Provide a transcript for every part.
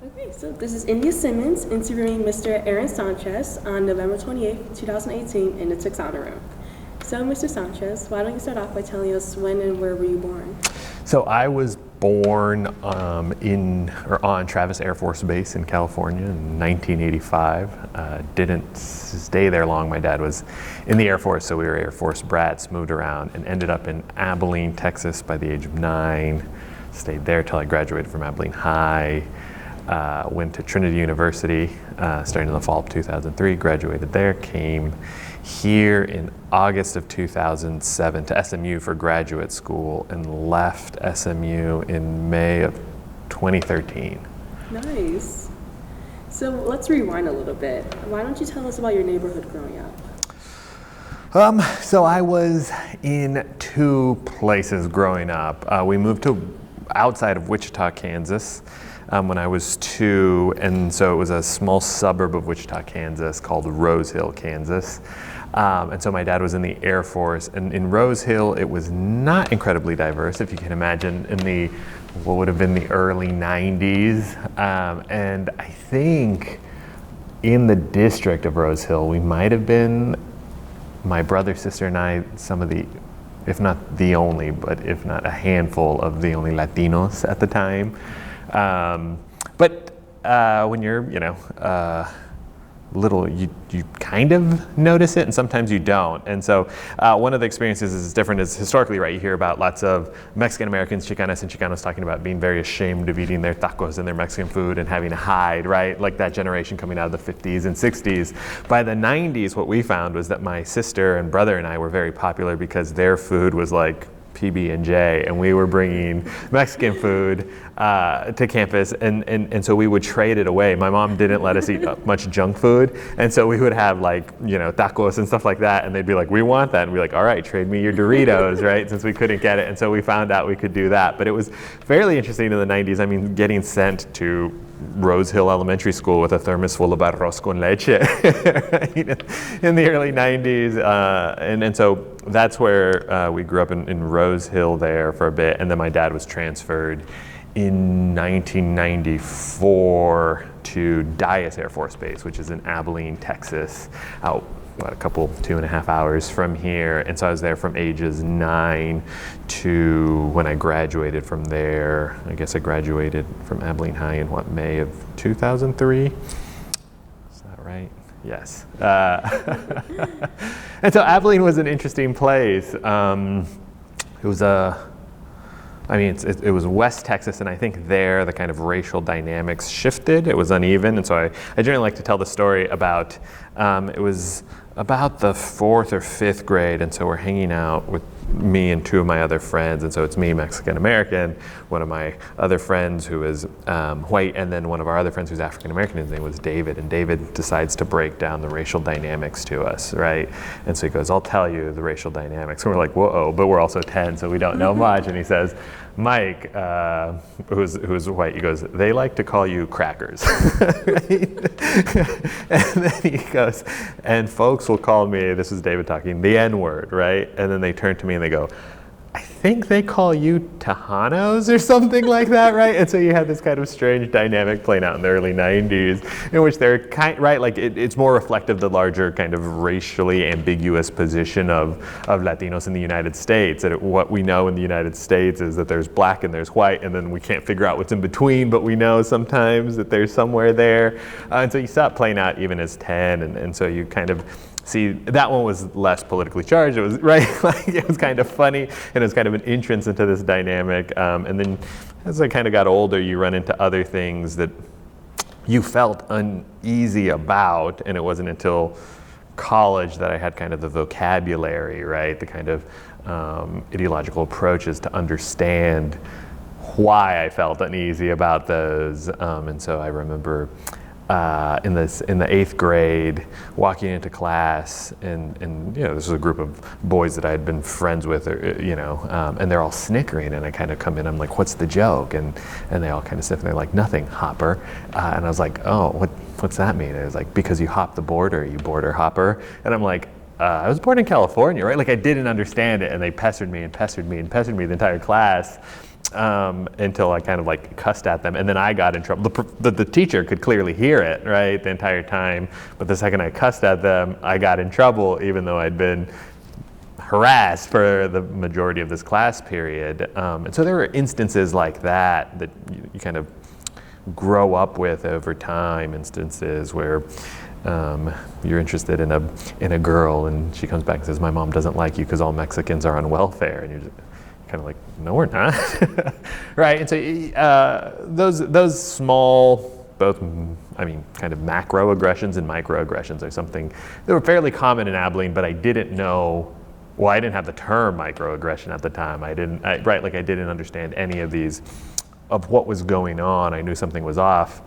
Okay, so this is India Simmons interviewing Mr. Aaron Sanchez on November 28th, 2018 in the Texana room. So, Mr. Sanchez, why don't you start off by telling us when and where were you born? So I was born on Travis Air Force Base in California in 1985. Didn't stay there long. My dad was in the Air Force, so we were Air Force brats, moved around, and ended up in Abilene, Texas by the age of 9. Stayed there till I graduated from Abilene High. Went to Trinity University starting in the fall of 2003, graduated there, came here in August of 2007 to SMU for graduate school and left SMU in May of 2013. Nice. So let's rewind a little bit. Why don't you tell us about your neighborhood growing up? So I was in 2 places growing up. We moved to outside of Wichita, Kansas. When I was 2, and so it was a small suburb of Wichita, Kansas called Rose Hill, Kansas. And so my dad was in the Air Force, and in Rose Hill it was not incredibly diverse, if you can imagine, in what would have been the early 90s. And I think in the district of Rose Hill, we might have been, my brother, sister, and I, some of the, if not the only, but if not a handful of the only Latinos at the time. But when you're, little, you kind of notice it, and sometimes you don't. And so one of the experiences is different is historically, right, you hear about lots of Mexican Americans, Chicanas and Chicanos talking about being very ashamed of eating their tacos and their Mexican food and having to hide, right? Like that generation coming out of the 50s and 60s. By the 90s, what we found was that my sister and brother and I were very popular because their food was like PB&J, and we were bringing Mexican food to campus, and so we would trade it away. My mom didn't let us eat much junk food, and so we would have tacos and stuff like that, and they'd be like, we want that, and we'd be like, all right, trade me your Doritos, right, since we couldn't get it. And so we found out we could do that. But it was fairly interesting in the 90s. I mean, getting sent to Rose Hill Elementary School with a thermos full of arroz con leche right, in the early 90s. And so that's where we grew up in Rose Hill there for a bit. And then my dad was transferred in 1994 to Dyess Air Force Base, which is in Abilene, Texas, out a couple, 2.5 hours from here. And so I was there from ages 9 to when I graduated from there. I guess I graduated from Abilene High in May of 2003? Is that right? Yes. And so Abilene was an interesting place. It was it was West Texas, and I think there the kind of racial dynamics shifted. It was uneven, and so I generally like to tell the story about, it was about the 4th or 5th grade, and so we're hanging out with me and 2 of my other friends, and so it's me, Mexican American, one of my other friends who is white, and then one of our other friends who's African American. His name was David, and David decides to break down the racial dynamics to us, right? And so he goes, I'll tell you the racial dynamics. And we're like, whoa, but we're also 10, so we don't know much. And he says, Mike, who's white, he goes, they like to call you crackers. Right? And then he goes, and folks will call me, this is David talking, the N-word, right? And then they turn to me and they go, I think they call you Tejanos or something like that, right? And so you had this kind of strange dynamic playing out in the early 90s in which they're it's more reflective of the larger kind of racially ambiguous position of Latinos in the United States. And what we know in the United States is that there's black and there's white, and then we can't figure out what's in between, but we know sometimes that there's somewhere there. And so you saw it playing out even as 10, and so you kind of see, that one was less politically charged. It was it was kind of funny, and it was kind of an entrance into this dynamic. And then as I kind of got older, you run into other things that you felt uneasy about, and it wasn't until college that I had kind of the vocabulary, right, the kind of ideological approaches to understand why I felt uneasy about those. And so I remember in the 8th grade, walking into class, and this was a group of boys that I had been friends with, and they're all snickering, and I kind of come in, I'm like, what's the joke? And they all kind of sniff, and they're like, nothing, hopper. And I was like, oh, what's that mean? And it was like, because you hop the border, you border hopper. And I'm like, I was born in California, right? Like, I didn't understand it, and they pestered me and pestered me and pestered me the entire class. until I kind of like cussed at them, and then I got in trouble. The teacher could clearly hear it, right, the entire time, but the second I cussed at them, I got in trouble, even though I'd been harassed for the majority of this class period. And so there were instances like that you kind of grow up with over time, instances where you're interested in a girl, and she comes back and says, "My mom doesn't like you because all Mexicans are on welfare," and you're just kind of like, "No, we're not," right? And so those small, both, kind of macroaggressions and microaggressions are something that were fairly common in Abilene, but I didn't know. Well, I didn't have the term microaggression at the time. I didn't understand any of these, of what was going on. I knew something was off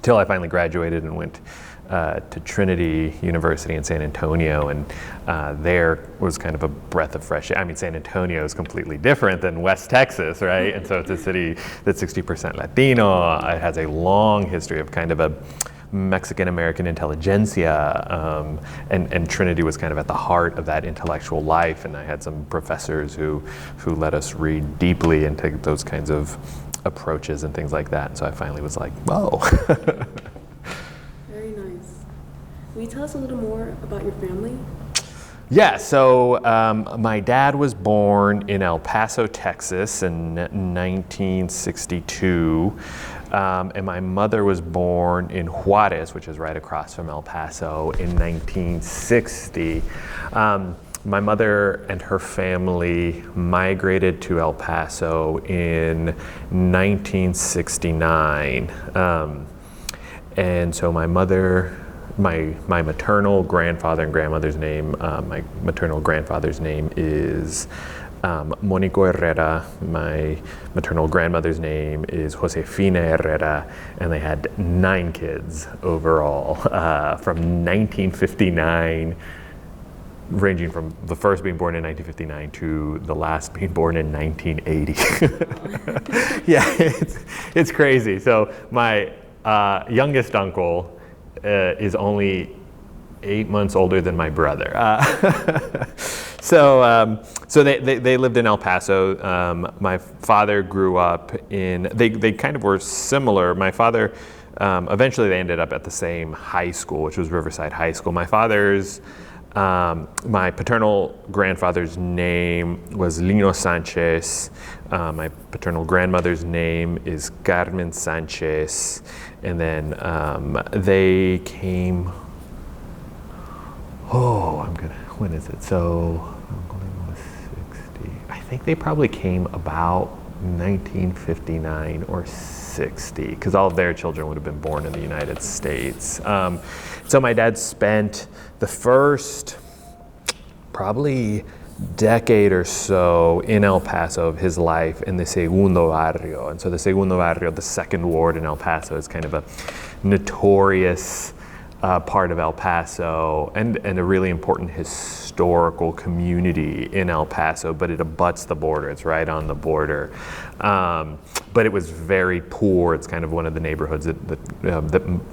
till I finally graduated and went to Trinity University in San Antonio, and there was kind of a breath of fresh air. I mean, San Antonio is completely different than West Texas, right? And so it's a city that's 60% Latino. It has a long history of kind of a Mexican-American intelligentsia, and Trinity was kind of at the heart of that intellectual life, and I had some professors who let us read deeply into those kinds of approaches and things like that, and so I finally was like, whoa. Very nice. Will you tell us a little more about your family? Yeah, so my dad was born in El Paso, Texas in 1962. And my mother was born in Juarez, which is right across from El Paso, in 1960. My mother and her family migrated to El Paso in 1969. And so my mother, my maternal grandfather and grandmother's name, my maternal grandfather's name is Monico Herrera. My maternal grandmother's name is Josefina Herrera, and they had 9 kids overall from 1959, ranging from the first being born in 1959 to the last being born in 1980. Yeah, it's crazy. So my youngest uncle is only 8 months older than my brother. So they lived in El Paso. My father grew up they kind of were similar. My father, eventually they ended up at the same high school, which was Riverside High School. My paternal grandfather's name was Lino Sanchez. My paternal grandmother's name is Carmen Sanchez. And then they came, when is it? So, Uncle was 60. I think they probably came about 1959 or 60, because all of their children would have been born in the United States. So my dad spent the first probably decade or so in El Paso of his life in the Segundo Barrio. And so the Segundo Barrio, the second ward in El Paso, is kind of a notorious part of El Paso and a really important historical community in El Paso, but it abuts the border. It's right on the border. But it was very poor. It's kind of one of the neighborhoods that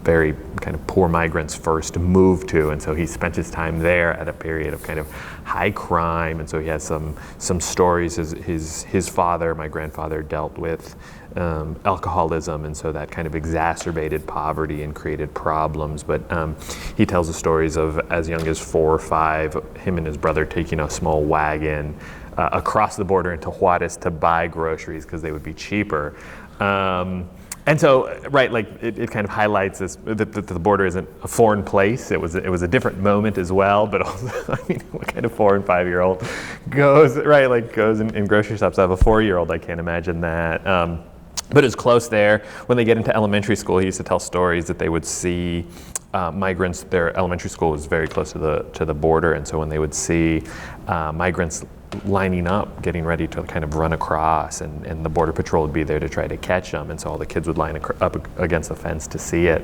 very kind of poor migrants first moved to, and so he spent his time there at a period of kind of high crime, and so he has some stories. His father, my grandfather, dealt with alcoholism, and so that kind of exacerbated poverty and created problems. But he tells the stories of, as young as 4 or 5, him and his brother taking a small wagon across the border into Juarez to buy groceries because they would be cheaper. And so, right, like it kind of highlights this, that the border isn't a foreign place. It was a different moment as well, but also, I mean, what kind of 4 and 5-year-old goes in grocery shops? I have a 4-year-old, I can't imagine that. But it's close there. When they get into elementary school, he used to tell stories that they would see migrants. Their elementary school was very close to the border, and so when they would see migrants lining up, getting ready to kind of run across, and the border patrol would be there to try to catch them, and so all the kids would line up against the fence to see it.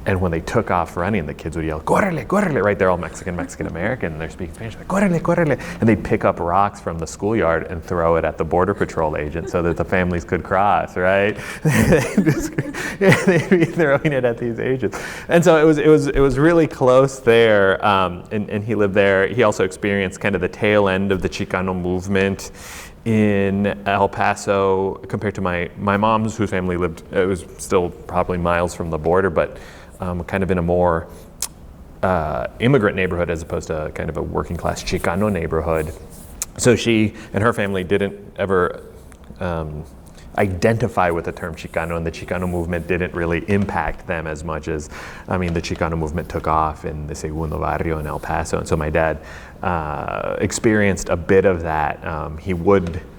And when they took off running, the kids would yell, "Córrele, córrele!" Right? They're all Mexican-American, and they're speaking Spanish, like, "Córrele, córrele!" And they'd pick up rocks from the schoolyard and throw it at the border patrol agent so that the families could cross, right? They'd be throwing it at these agents. And so it was really close there, and he lived there. He also experienced kind of the tail end of the Chicano movement in El Paso compared to my mom's, whose family lived, it was still probably miles from the border, but kind of in a more immigrant neighborhood as opposed to kind of a working class Chicano neighborhood. So she and her family didn't ever identify with the term Chicano, and the Chicano movement didn't really impact them as much as, the Chicano movement took off in the Segundo Barrio in El Paso. And so my dad experienced a bit of that.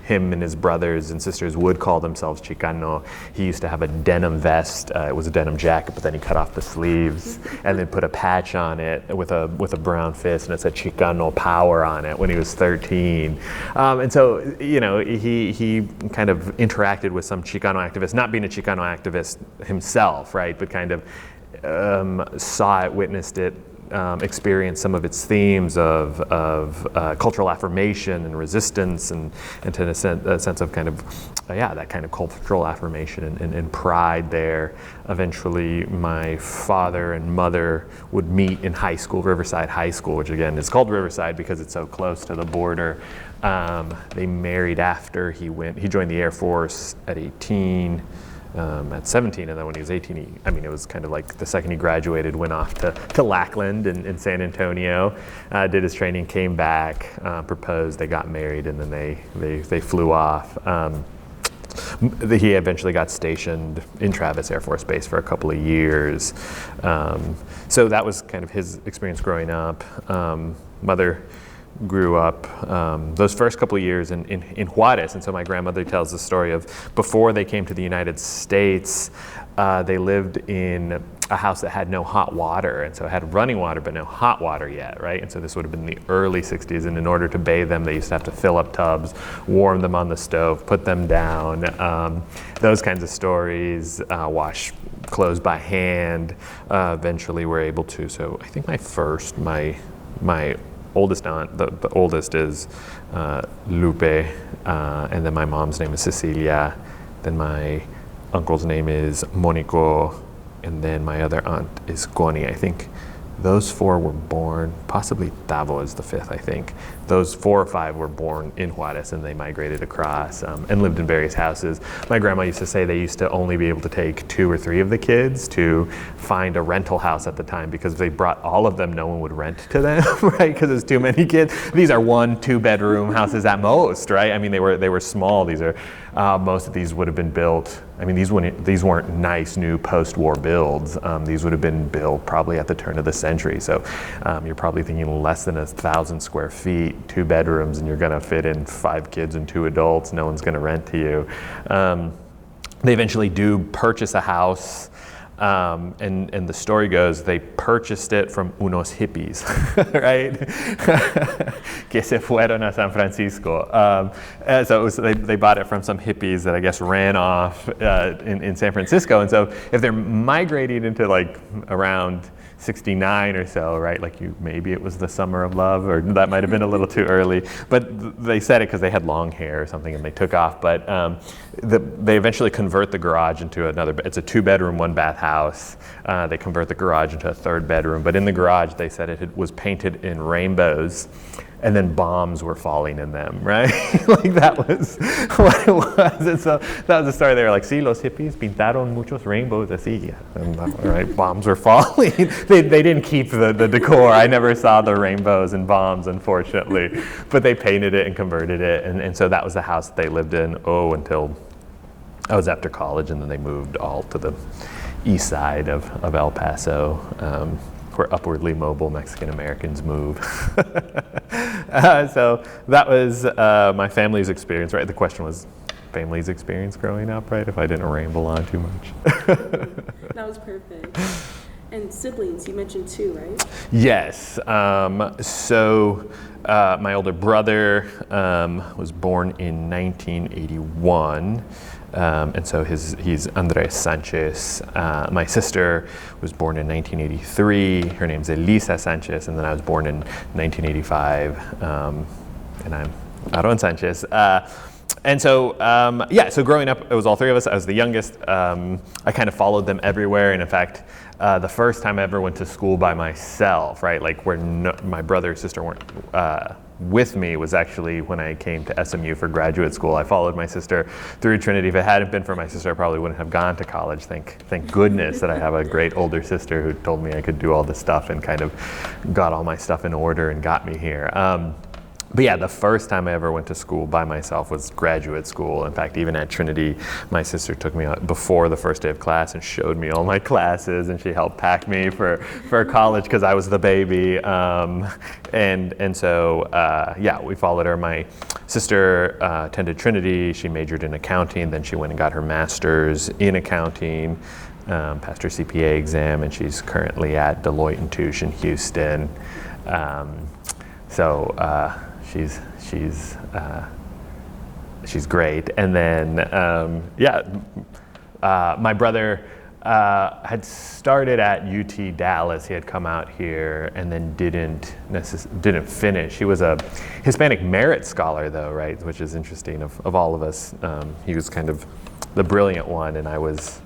Him and his brothers and sisters would call themselves Chicano. He used to have a denim vest. It was a denim jacket, but then he cut off the sleeves and then put a patch on it with a brown fist, and it said Chicano Power on it when he was 13. And so, he kind of interacted with some Chicano activists, not being a Chicano activist himself, right, but kind of saw it, witnessed it, experienced some of its themes of cultural affirmation and resistance, and to a sense of kind of, that kind of cultural affirmation and pride there. Eventually, my father and mother would meet in high school, Riverside High School, which again is called Riverside because it's so close to the border. They married after he joined the Air Force at 18. At 17, and then when he was 18, it was kind of like the second he graduated, went off to Lackland in San Antonio, did his training, came back, proposed, they got married, and then they flew off. He eventually got stationed in Travis Air Force Base for a couple of years. So that was kind of his experience growing up. Mother grew up those first couple of years in Juarez, and so my grandmother tells the story of before they came to the United States, they lived in a house that had no hot water, and so it had running water but no hot water yet, right? And so this would have been the early 60s, and in order to bathe them, they used to have to fill up tubs, warm them on the stove, put them down, those kinds of stories, wash clothes by hand, eventually were able to. So I think my oldest aunt, the oldest is Lupe, and then my mom's name is Cecilia, then my uncle's name is Monico, and then my other aunt is Connie. I think those four were born, possibly Tavo is the fifth, I think. Those 4 or 5 were born in Juarez, and they migrated across and lived in various houses. My grandma used to say they used to only be able to take 2 or 3 of the kids to find a rental house at the time, because if they brought all of them, no one would rent to them, right? Because there's too many kids. These are 1-2 bedroom houses at most, right? They were small. These are most of these would have been built. These weren't nice new post-war builds. These would have been built probably at the turn of the century. So you're probably thinking less than 1,000 square feet, 2 bedrooms, and you're going to fit in 5 kids and 2 adults. No one's going to rent to you. They eventually do purchase a house. And the story goes, they purchased it from unos hippies, right? Que se fueron a San Francisco. So they bought it from some hippies that I guess ran off in San Francisco. And so if they're migrating into like around 69 or so, right? Maybe it was the summer of love, or that might have been a little too early. But they said it because they had long hair or something, and they took off. But they eventually convert the garage into another. It's a 2-bedroom, 1-bath house. They convert the garage into a 3rd bedroom. But in the garage, they said it was painted in rainbows, and then bombs were falling in them, right? That was what it was. And so that was the story. They were like, sí, los hippies pintaron muchos rainbows así. And, right, bombs were falling. They didn't keep the decor. I never saw the rainbows and bombs, unfortunately. But they painted it and converted it. And so that was the house that they lived in, until I was after college, and then they moved all to the east side of El Paso, where upwardly mobile Mexican Americans move. So that was my family's experience, right? The question was family's experience growing up, right? If I didn't ramble on too much. That was perfect. And siblings, you mentioned 2, right? Yes. So my older brother was born in 1981. And so he's Andres Sanchez. My sister was born in 1983. Her name's Elisa Sanchez, and then I was born in 1985, and I'm Aaron Sanchez. And so, so growing up, it was all three of us. I was the youngest. I kind of followed them everywhere. And in fact, the first time I ever went to school by myself, right, like where my brother or sister weren't with me, was actually when I came to SMU for graduate school. I followed my sister through Trinity. If it hadn't been for my sister, I probably wouldn't have gone to college. Thank goodness that I have a great older sister who told me I could do all this stuff and kind of got all my stuff in order and got me here. But yeah, the first time I ever went to school by myself was graduate school. In fact, even at Trinity, my sister took me out before the first day of class and showed me all my classes, and she helped pack me for college because I was the baby. And so we followed her. My sister attended Trinity. She majored in accounting. Then she went and got her master's in accounting, passed her CPA exam, and she's currently at Deloitte & Touche in Houston. She's great. And then, my brother had started at UT Dallas. He had come out here and then didn't finish. He was a Hispanic Merit Scholar, though, right? Which is interesting of all of us. He was kind of the brilliant one, and I was.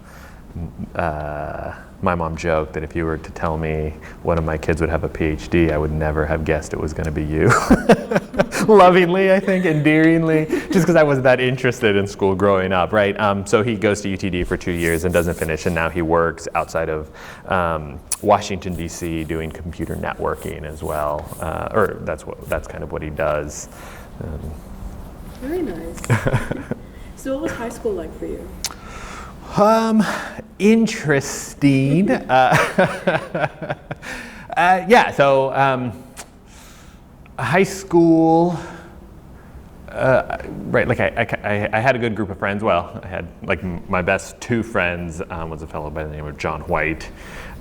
My mom joked that if you were to tell me one of my kids would have a PhD, I would never have guessed it was going to be you. Lovingly, I think, endearingly, just because I wasn't that interested in school growing up, right? So he goes to UTD for 2 years and doesn't finish, and now he works outside of Washington, D.C. doing computer networking as well, or that's kind of what he does. Very nice. So what was high school like for you? Interesting. High school, right, like I had a good group of friends. Well, I had, like, my best two friends was a fellow by the name of John White,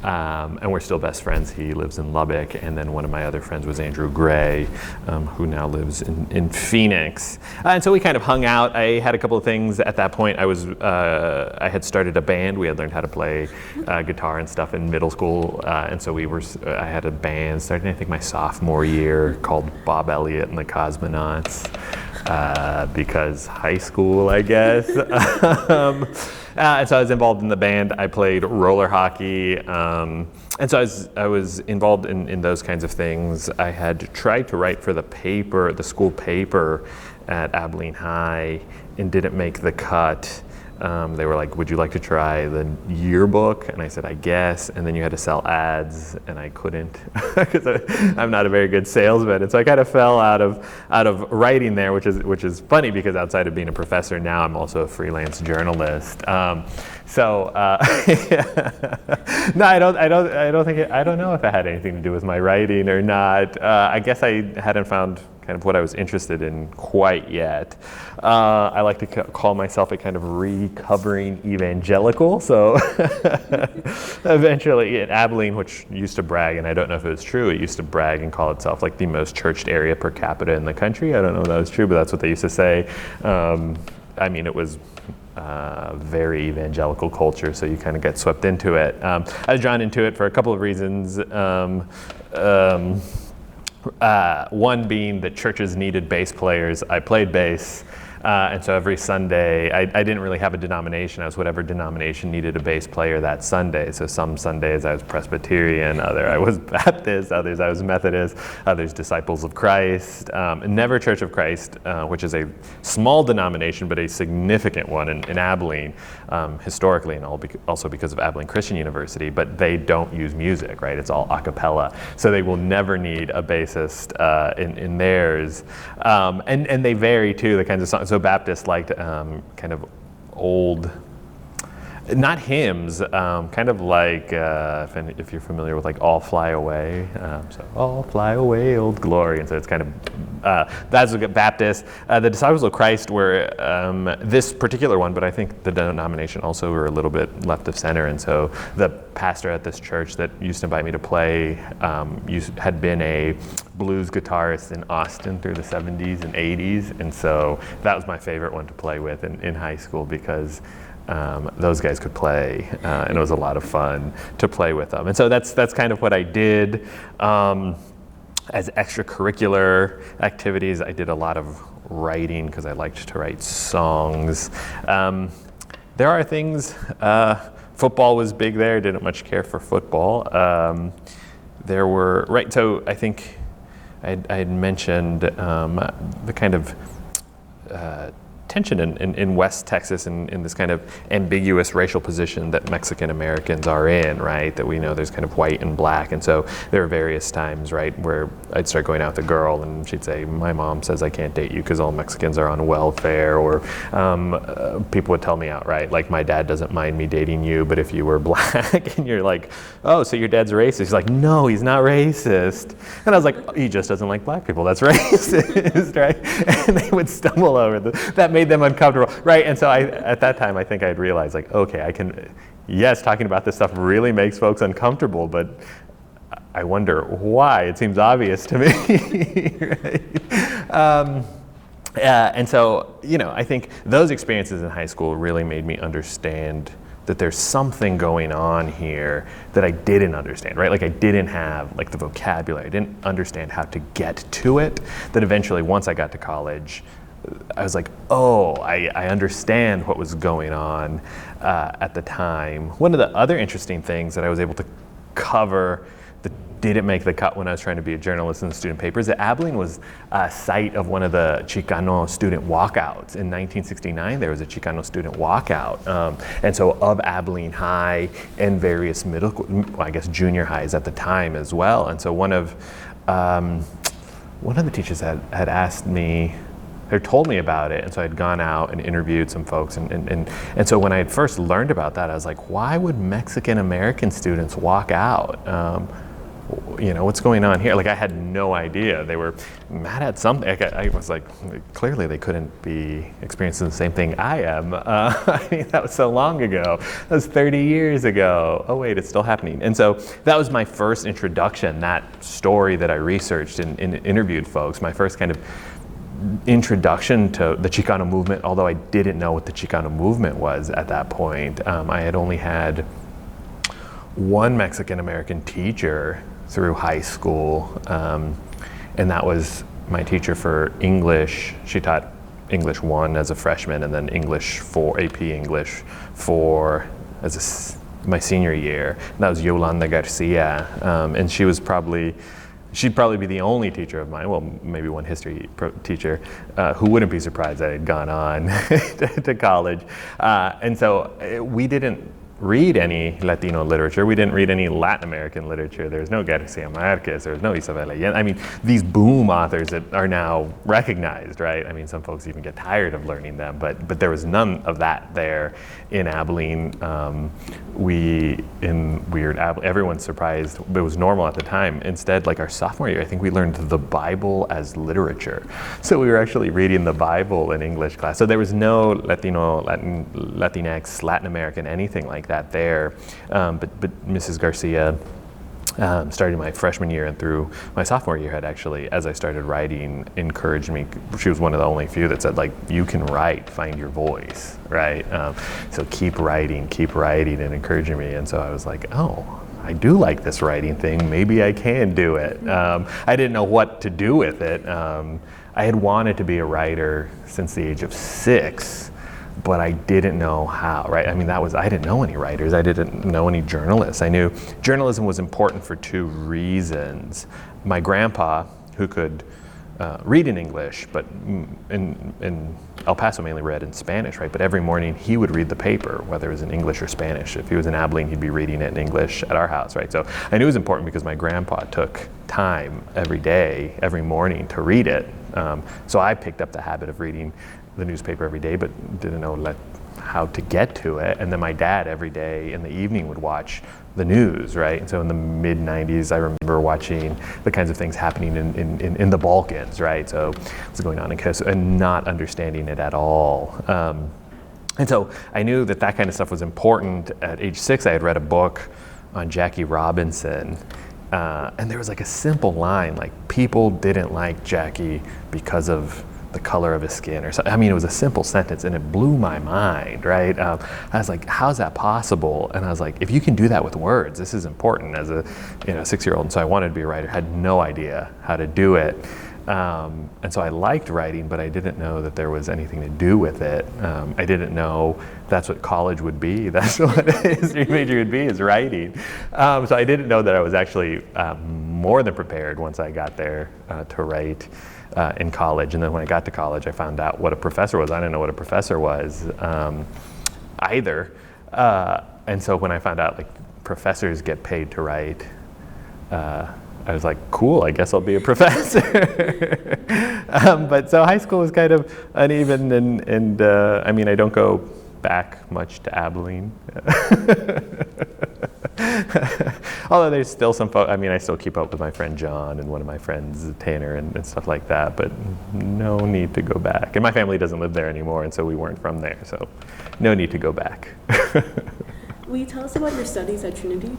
and we're still best friends. He lives in Lubbock. And then one of my other friends was Andrew Gray, who now lives in Phoenix. And so we kind of hung out. I had a couple of things at that point. I had started a band. We had learned how to play guitar and stuff in middle school. And so I had a band starting, I think, my sophomore year, called Bob Elliott and the Cosmonauts. Because high school, I guess. And so I was involved in the band. I played roller hockey. And so I was involved in those kinds of things. I had tried to write for the school paper at Abilene High, and didn't make the cut. They were like, would you like to try the yearbook? And I said, I guess. And then you had to sell ads, and I couldn't because I'm not a very good salesman. And so I kind of fell out of writing there, which is funny because outside of being a professor now, I'm also a freelance journalist. No, I don't know if it had anything to do with my writing or not. I guess I hadn't found kind of what I was interested in quite yet. I like to call myself a kind of recovering evangelical. So eventually in Abilene, which used to brag, and I don't know if it was true, it used to brag and call itself like the most churched area per capita in the country. I don't know if that was true, but that's what they used to say. I mean, it was very evangelical culture, so you kind of get swept into it. I was drawn into it for a couple of reasons. One being that churches needed bass players. I played bass, and so every Sunday, I didn't really have a denomination. I was whatever denomination needed a bass player that Sunday. So some Sundays I was Presbyterian, other I was Baptist, others I was Methodist, others Disciples of Christ, never Church of Christ, which is a small denomination but a significant one in Abilene, historically, and also because of Abilene Christian University. But they don't use music, right? It's all a cappella, so they will never need a bassist in theirs, and they vary too, the kinds of songs. So Baptists liked kind of old, not hymns, kind of like, if you're familiar with like All Fly Away, so All Fly Away, Old Glory, and so it's kind of, that's what Baptist. The Disciples of Christ were this particular one, but I think the denomination also were a little bit left of center, and so the pastor at this church that used to invite me to play had been a blues guitarist in Austin through the 70s and 80s, and so that was my favorite one to play with in high school because those guys could play, and it was a lot of fun to play with them. And so that's kind of what I did. As extracurricular activities, I did a lot of writing because I liked to write songs. There are things, football was big there, didn't much care for football. There were, right, so I think I had mentioned the kind of tension in West Texas in this kind of ambiguous racial position that Mexican Americans are in, right? That we know there's kind of white and black. And so there are various times, right, where I'd start going out with a girl and she'd say, my mom says I can't date you because all Mexicans are on welfare. Or people would tell me outright, like, my dad doesn't mind me dating you, but if you were black, and you're like, oh, so your dad's racist. He's like, no, he's not racist. And I was like, he just doesn't like black people. That's racist, right? And they would stumble over that made them uncomfortable, right? And so at that time, I think I'd realized, like, okay, yes, talking about this stuff really makes folks uncomfortable, but I wonder why. It seems obvious to me, right? And so, I think those experiences in high school really made me understand that there's something going on here that I didn't understand, right? Like, I didn't have, like, the vocabulary. I didn't understand how to get to it. That eventually, once I got to college, I was like, oh, I understand what was going on at the time. One of the other interesting things that I was able to cover that didn't make the cut when I was trying to be a journalist in the student papers, that Abilene was a site of one of the Chicano student walkouts. In 1969, there was a Chicano student walkout. And so of Abilene High and various junior highs at the time as well. And so one of the teachers had asked me, or told me about it, and so I'd gone out and interviewed some folks, and so when I had first learned about that, I was like, why would Mexican American students walk out? What's going on here? Like, I had no idea. They were mad at something. I was like, clearly they couldn't be experiencing the same thing I am. I mean, that was so long ago. That was 30 years ago. Oh wait, it's still happening. And so that was my first introduction, that story that I researched and interviewed folks, my first kind of introduction to the Chicano movement, although I didn't know what the Chicano movement was at that point. I had only had one Mexican American teacher through high school, and that was my teacher for English. She taught English 1 as a freshman, and then English 4, AP English 4 as my senior year. And that was Yolanda Garcia, and she'd probably be the only teacher of mine, well, maybe one history teacher, who wouldn't be surprised that I had gone on to college. And so we didn't read any Latino literature. We didn't read any Latin American literature. There's no Garcia Marquez. There's no Isabel Allende. I mean, these boom authors that are now recognized, right? I mean, some folks even get tired of learning them, but there was none of that there in Abilene. Everyone's surprised, but it was normal at the time. Instead, like our sophomore year, I think we learned the Bible as literature. So we were actually reading the Bible in English class. So there was no Latino, Latinx, Latin American, anything like that there. But Mrs. Garcia, starting my freshman year and through my sophomore year, had actually, as I started writing, encouraged me. She was one of the only few that said, like, you can write, find your voice, right? So keep writing and encouraging me. And so I was like, oh, I do like this writing thing. Maybe I can do it. I didn't know what to do with it. I had wanted to be a writer since the age of 6. But I didn't know how, right? I mean, I didn't know any writers. I didn't know any journalists. I knew journalism was important for 2 reasons. My grandpa, who could read in English, but in El Paso mainly read in Spanish, right? But every morning he would read the paper, whether it was in English or Spanish. If he was in Abilene, he'd be reading it in English at our house, right? So I knew it was important because my grandpa took time every day, every morning to read it. So I picked up the habit of reading the newspaper every day, but didn't know how to get to it. And then my dad every day in the evening would watch the news, right? And so in the mid-90s, I remember watching the kinds of things happening in the Balkans, right? So what's going on in Kosovo, and not understanding it at all. And so I knew that kind of stuff was important. At age 6, I had read a book on Jackie Robinson, and there was like a simple line, like, people didn't like Jackie because of the color of his skin, or something. I mean, it was a simple sentence, and it blew my mind, right? I was like, how's that possible? And I was like, if you can do that with words, this is important as a 6-year-old. And so I wanted to be a writer, had no idea how to do it. And so I liked writing, but I didn't know that there was anything to do with it. I didn't know that's what college would be. That's what history major would be, is writing. So I didn't know that I was actually more than prepared once I got there to write in college. And then when I got to college, I found out what a professor was. I didn't know what a professor was either. And so when I found out like professors get paid to write, I was like, cool, I guess I'll be a professor. But so high school was kind of uneven, and I mean, I don't go back much to Abilene. Although there's still some folks, I mean, I still keep up with my friend John and one of my friends, Tanner, and stuff like that, but no need to go back. And my family doesn't live there anymore, and so we weren't from there, so no need to go back. Will you tell us about your studies at Trinity?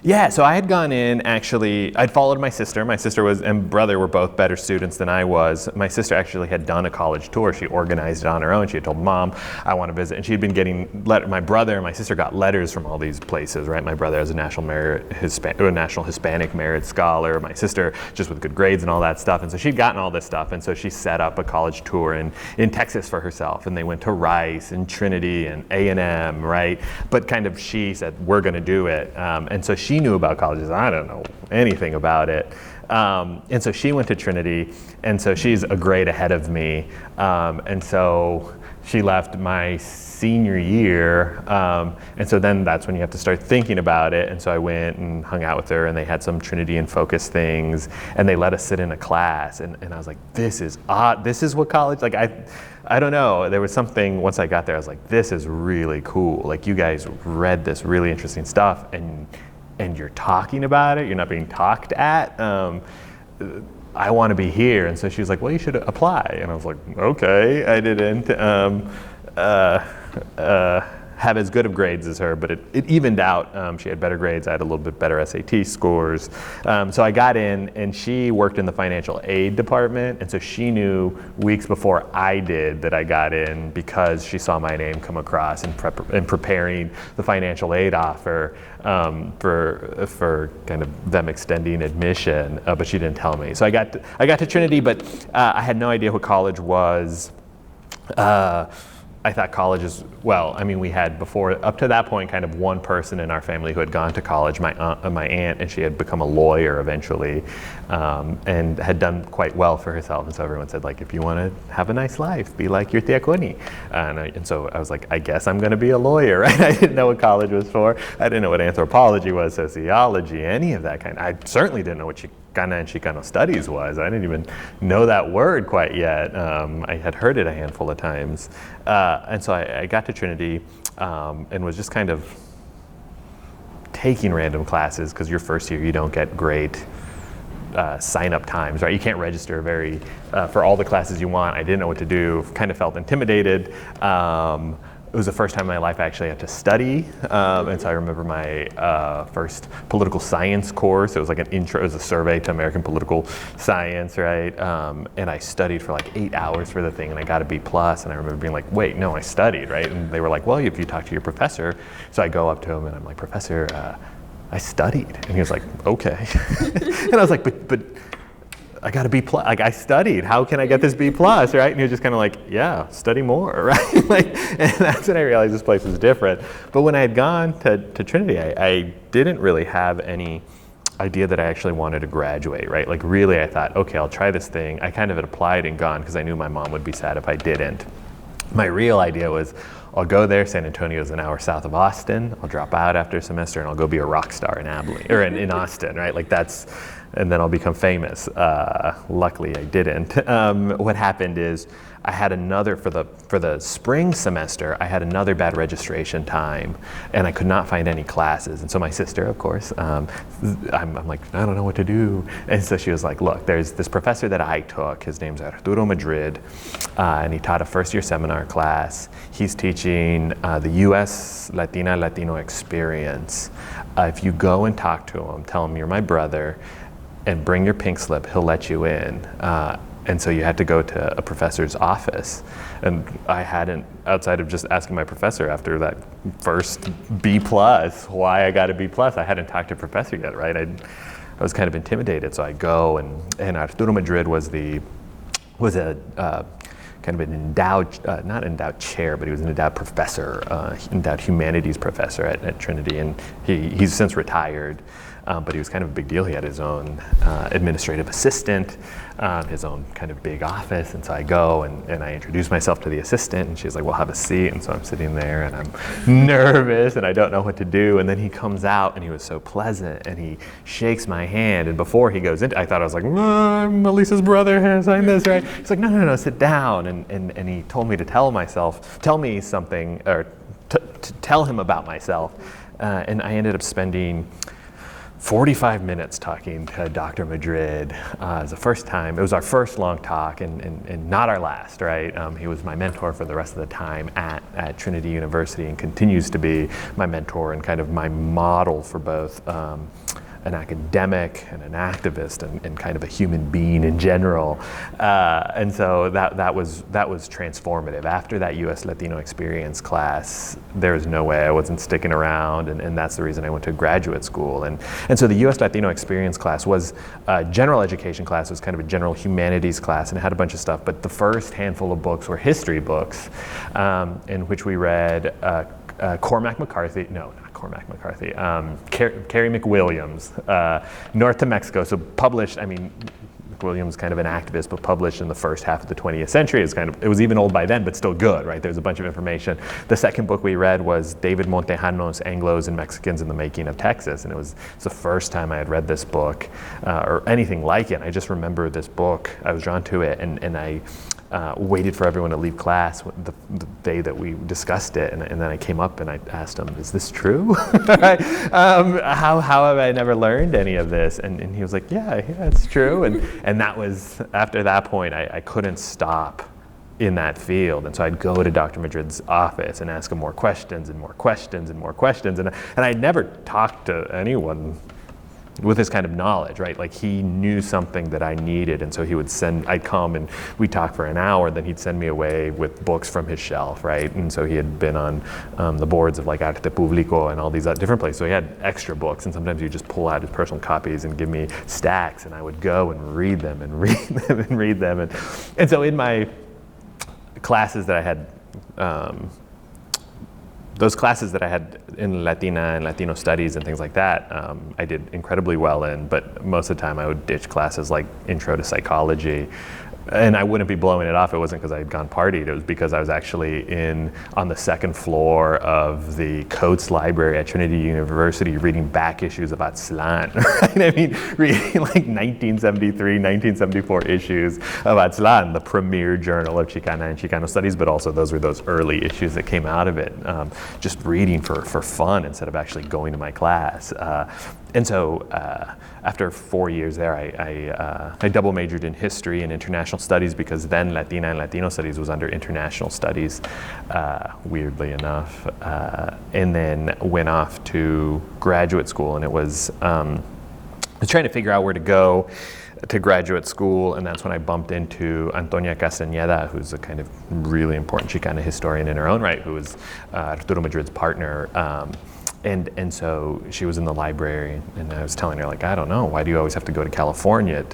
Yeah, so I had gone in, actually, I'd followed my sister. My sister and brother were both better students than I was. My sister actually had done a college tour. She organized it on her own. She had told Mom, I want to visit. And she'd been getting, my brother and my sister got letters from all these places, right? My brother as a National Hispanic Merit Scholar. My sister just with good grades and all that stuff. And so she'd gotten all this stuff. And so she set up a college tour in Texas for herself. And they went to Rice and Trinity and A&M, right? But kind of she said, we're going to do it. And so she knew about colleges. I don't know anything about it. And so she went to Trinity, and so she's a grade ahead of me. And so she left my senior year, and so then that's when you have to start thinking about it. And so I went and hung out with her, and they had some Trinity in Focus things, and they let us sit in a class, and I was like, this is odd. This is what college, like I don't know. There was something, once I got there, I was like, this is really cool. Like, you guys read this really interesting stuff, and you're talking about it, you're not being talked at. I want to be here. And so she was like, well, you should apply. And I was like, okay. I didn't have as good of grades as her, but it evened out. She had better grades. I had a little bit better SAT scores. So I got in, and she worked in the financial aid department. And so she knew weeks before I did that I got in, because she saw my name come across in preparing the financial aid offer for kind of them extending admission, but she didn't tell me. So I got to Trinity, but I had no idea what college was. I thought college is, well, I mean, we had before, up to that point, kind of one person in our family who had gone to college, my aunt, and she had become a lawyer eventually, and had done quite well for herself. And so everyone said, like, if you want to have a nice life, be like your tia Connie. And so I was like, I guess I'm going to be a lawyer, right? I didn't know what college was for. I didn't know what anthropology was, sociology, any of that kind. I certainly didn't know what Chicana and Chicano studies was. I didn't even know that word quite yet. I had heard it a handful of times. And so I got to Trinity and was just kind of taking random classes, because your first year you don't get great sign-up times, right? You can't register for all the classes you want. I didn't know what to do, kind of felt intimidated. It was the first time in my life I actually had to study, and so I remember my first political science course. It was like an intro, it was a survey to American political science, right? And I studied for like 8 hours for the thing, and I got a B+, and I remember being like, wait, no, I studied, right? And they were like, well, if you talk to your professor. So I go up to him, and I'm like, Professor, I studied. And he was like, okay. And I was like, but I got a B+, like I studied, how can I get this B+, right? And he was just kind of like, yeah, study more, right? And that's when I realized this place was different. But when I had gone to Trinity, I didn't really have any idea that I actually wanted to graduate, right? Like, really, I thought, okay, I'll try this thing. I kind of had applied and gone because I knew my mom would be sad if I didn't. My real idea was, I'll go there. San Antonio is an hour south of Austin. I'll drop out after a semester, and I'll go be a rock star in Abilene, or in Austin, right? Like, and then I'll become famous. Luckily, I didn't. What happened is I had another, for the spring semester, I had another bad registration time, and I could not find any classes. And so my sister, of course, I'm like, I don't know what to do. And so she was like, look, there's this professor that I took. His name's Arturo Madrid, and he taught a first-year seminar class. He's teaching the US Latina and Latino experience. If you go and talk to him, tell him you're my brother, and bring your pink slip, he'll let you in. And so you had to go to a professor's office. And I hadn't, outside of just asking my professor after that first B+, why I got a B+, I hadn't talked to a professor yet, right? was kind of intimidated. So I go, and Arturo Madrid was a kind of an endowed, not endowed chair, but he was an endowed professor, endowed humanities professor at Trinity, and he's since retired. But he was kind of a big deal. He had his own administrative assistant, his own kind of big office. And so I go and I introduce myself to the assistant, and she's like, well, have a seat. And so I'm sitting there and I'm nervous and I don't know what to do. And then he comes out and he was so pleasant and he shakes my hand. And before he goes in, I thought I was like, Melissa's brother has signed this, right? He's like, no, sit down. And he told me to tell me something, or to tell him about myself. And I ended up spending 45 minutes talking to Dr. Madrid. It was the first time, it was our first long talk and not our last, right? He was my mentor for the rest of the time at Trinity University and continues to be my mentor and kind of my model for both an academic and an activist and kind of a human being in general. And so that was transformative. After that US Latino experience class, there was no way I wasn't sticking around, and that's the reason I went to graduate school. And so the US Latino experience class was a general education class. It was kind of a general humanities class, and it had a bunch of stuff, but the first handful of books were history books, in which we read Carrie McWilliams, North to Mexico. So published, McWilliams kind of an activist, but published in the first half of the 20th century. It was even old by then, but still good, right? There's a bunch of information. The second book we read was David Montejano's Anglos and Mexicans in the Making of Texas. And it's the first time I had read this book or anything like it. I just remember this book, I was drawn to it, and I waited for everyone to leave class the day that we discussed it, and then I came up and I asked him, is this true? How have I never learned any of this? And he was like, yeah, it's true. And that was, after that point, I couldn't stop in that field. And so I'd go to Dr. Madrid's office and ask him more questions and more questions and more questions. And I'd never talked to anyone with this kind of knowledge, right? Like, he knew something that I needed, and so I'd come and we'd talk for an hour, then he'd send me away with books from his shelf, right? And so he had been on the boards of like Arte Público and all these different places, so he had extra books, and sometimes he'd just pull out his personal copies and give me stacks, and I would go and read them and read them and read them. And so in my classes that I had, those classes that I had in Latina and Latino studies and things like that, I did incredibly well in, but most of the time I would ditch classes like Intro to Psychology. And I wouldn't be blowing it off. It wasn't because I had gone partied. It was because I was actually on the second floor of the Coates Library at Trinity University reading back issues of Aztlán, right? Reading like 1973, 1974 issues of Aztlán, the premier journal of Chicana and Chicano studies, but also those were those early issues that came out of it. Just reading for fun instead of actually going to my class. And so after 4 years there, I double majored in history and international studies, because then Latina and Latino studies was under international studies, weirdly enough. And then went off to graduate school, and I was trying to figure out where to go to graduate school, and that's when I bumped into Antonia Castañeda, who's a kind of really important Chicana historian in her own right, who was Arturo Madrid's partner. And so she was in the library, and I was telling her, like, I don't know, why do you always have to go to California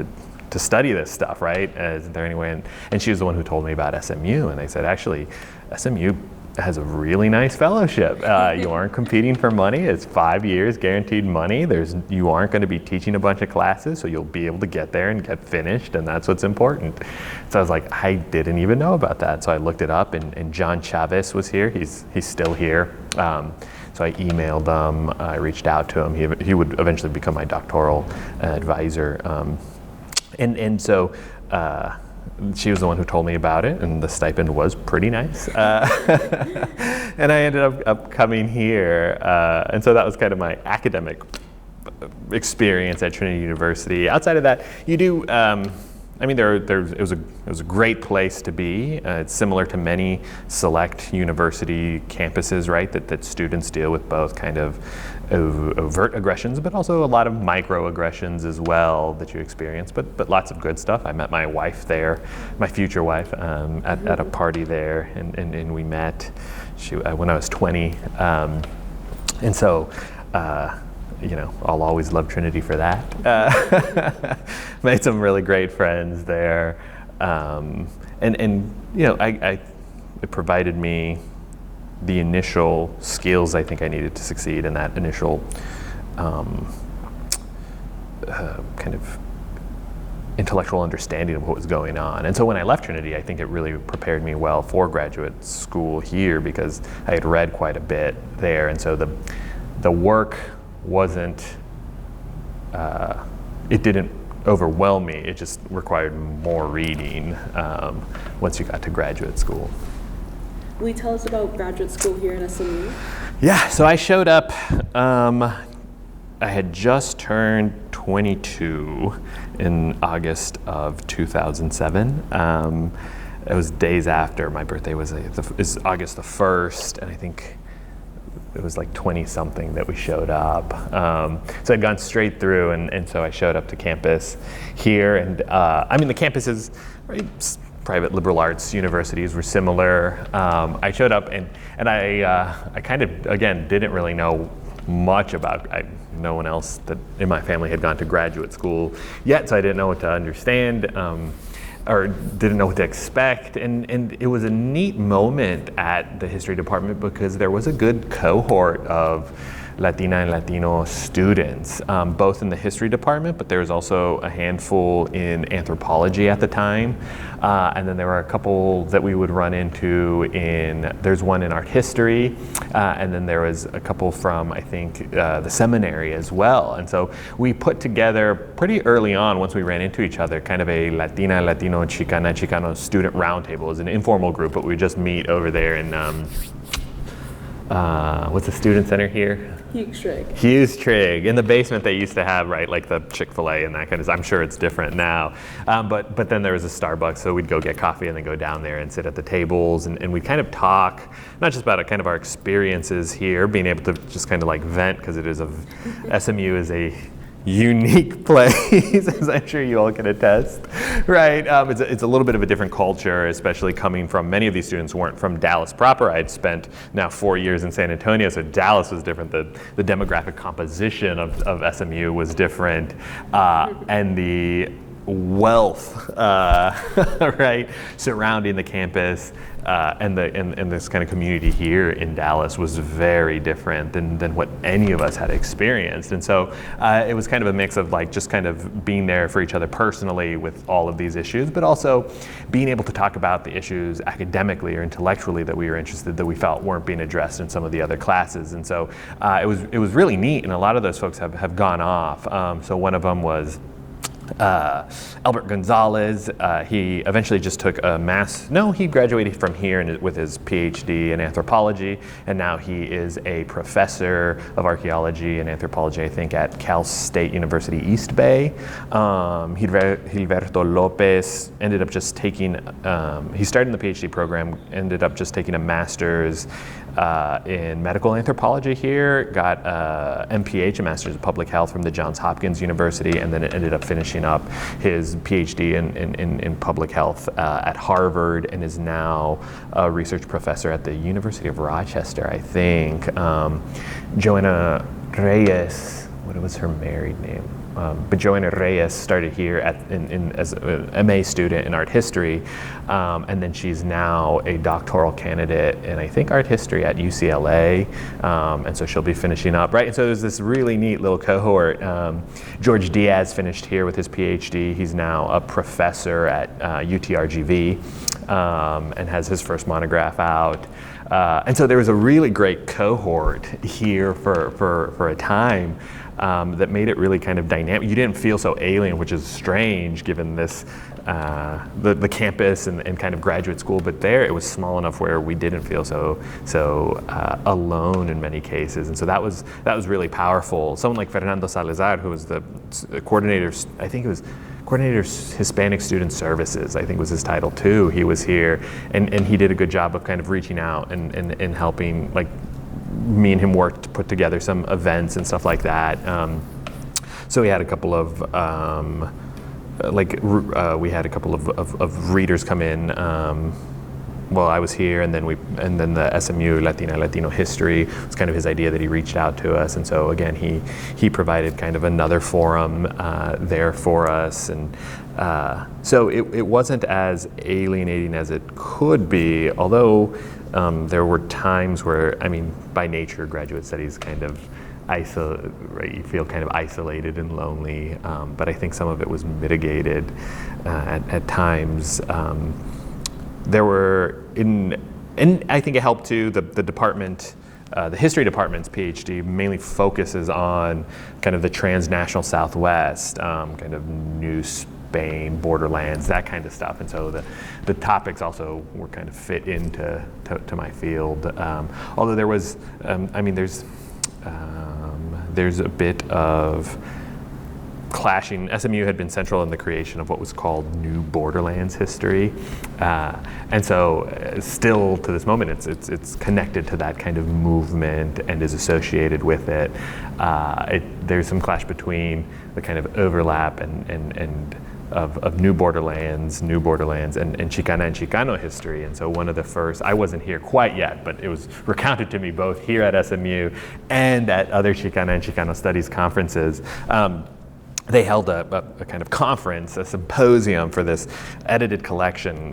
to study this stuff, right? Is there any way? And she was the one who told me about SMU, and they said, actually, SMU has a really nice fellowship. You aren't competing for money. It's 5 years guaranteed money. You aren't going to be teaching a bunch of classes, so you'll be able to get there and get finished, and that's what's important. So I was like, I didn't even know about that. So I looked it up, and John Chavez was here. He's still here. So I emailed him, I reached out to him. He would eventually become my doctoral advisor. And so she was the one who told me about it, and the stipend was pretty nice. And I ended up coming here. And so that was kind of my academic experience at Trinity University. Outside of that, you do, it was a great place to be. It's similar to many select university campuses, right? That students deal with both kind of overt aggressions, but also a lot of microaggressions as well that you experience. But lots of good stuff. I met my wife there, my future wife, at a party there, and we met when I was 20, and so. I'll always love Trinity for that. Made some really great friends there. It provided me the initial skills I think I needed to succeed in that initial kind of intellectual understanding of what was going on. And so when I left Trinity, I think it really prepared me well for graduate school here because I had read quite a bit there. And so the work wasn't, it didn't overwhelm me. It just required more reading once you got to graduate school. Will you tell us about graduate school here at SMU? Yeah, so I showed up, I had just turned 22 in August of 2007. It was days after my birthday is August the 1st, and I think it was like 20-something that we showed up. So I'd gone straight through, and so I showed up to campus here. And the campuses, right, private liberal arts universities were similar. I showed up, and I kind of, again, didn't really know much about, no one else that in my family had gone to graduate school yet, so I didn't know what to understand. Or didn't know what to expect, and it was a neat moment at the history department because there was a good cohort of Latina and Latino students, both in the history department, but there was also a handful in anthropology at the time. And then there were a couple that we would run into there's one in art history, and then there was a couple from, I think, the seminary as well. And so we put together pretty early on, once we ran into each other, kind of a Latina, Latino, Chicano student roundtable. It was an informal group, but we just meet over there in, what's the student center here? Hughes Trigg, in the basement they used to have, right, like the Chick-fil-A and that kind of, I'm sure it's different now. But then there was a Starbucks, so we'd go get coffee and then go down there and sit at the tables, and we'd kind of talk, not just about kind of our experiences here, being able to just kind of like vent, because SMU is a unique place, as I'm sure you all can attest, right? It's a little bit of a different culture, especially coming from, many of these students weren't from Dallas proper. I'd spent now 4 years in San Antonio, so Dallas was different. The demographic composition of SMU was different, and the wealth, right, surrounding the campus and this kind of community here in Dallas was very different than what any of us had experienced. And so it was kind of a mix of like just kind of being there for each other personally with all of these issues, but also being able to talk about the issues academically or intellectually that we were interested, that we felt weren't being addressed in some of the other classes. And so it was really neat, and a lot of those folks have gone off. So one of them was Albert Gonzalez. He eventually just took he graduated from here with his PhD in anthropology, and now he is a professor of archaeology and anthropology, I think, at Cal State University East Bay. Gilberto Lopez ended up just taking, he started in the PhD program, ended up just taking a master's in medical anthropology here, got MPH, a master's of public health from the Johns Hopkins University, and then it ended up finishing up his PhD in public health at Harvard, and is now a research professor at the University of Rochester, I think. Joanna Reyes, what was her married name? But Joanna Reyes started here as a MA student in art history, and then she's now a doctoral candidate in, I think, art history at UCLA, and so she'll be finishing up, right? And so there's this really neat little cohort. George Diaz finished here with his PhD. He's now a professor at UTRGV, and has his first monograph out. And so there was a really great cohort here for a time. That made it really kind of dynamic. You didn't feel so alien, which is strange given this, the campus and kind of graduate school, but there it was small enough where we didn't feel so alone in many cases. And so that was really powerful. Someone like Fernando Salazar, who was the coordinator, I think it was Coordinator Hispanic Student Services, I think was his title too. He was here, and he did a good job of kind of reaching out and helping, like, me and him worked to put together some events and stuff like that. So we had a couple of we had a couple of readers come in well, I was here, and then the SMU Latina and Latino history was kind of his idea that he reached out to us, and so again he provided kind of another forum there for us, and so it wasn't as alienating as it could be, although there were times where, I mean, by nature, graduate studies kind of right, you feel kind of isolated and lonely, but I think some of it was mitigated at times. There were, and I think it helped too, the department, the history department's PhD mainly focuses on kind of the transnational Southwest, kind of New Spain, borderlands, that kind of stuff. And so the topics also were kind of fit into my field. Although there was, I mean, there's a bit of clashing. SMU had been central in the creation of what was called New Borderlands history, and so still to this moment, it's connected to that kind of movement and is associated with it. There's some clash between the kind of overlap and of New Borderlands and Chicana and Chicano history. And so one of the first, I wasn't here quite yet, but it was recounted to me both here at SMU and at other Chicana and Chicano studies conferences. They held a kind of conference, a symposium for this edited collection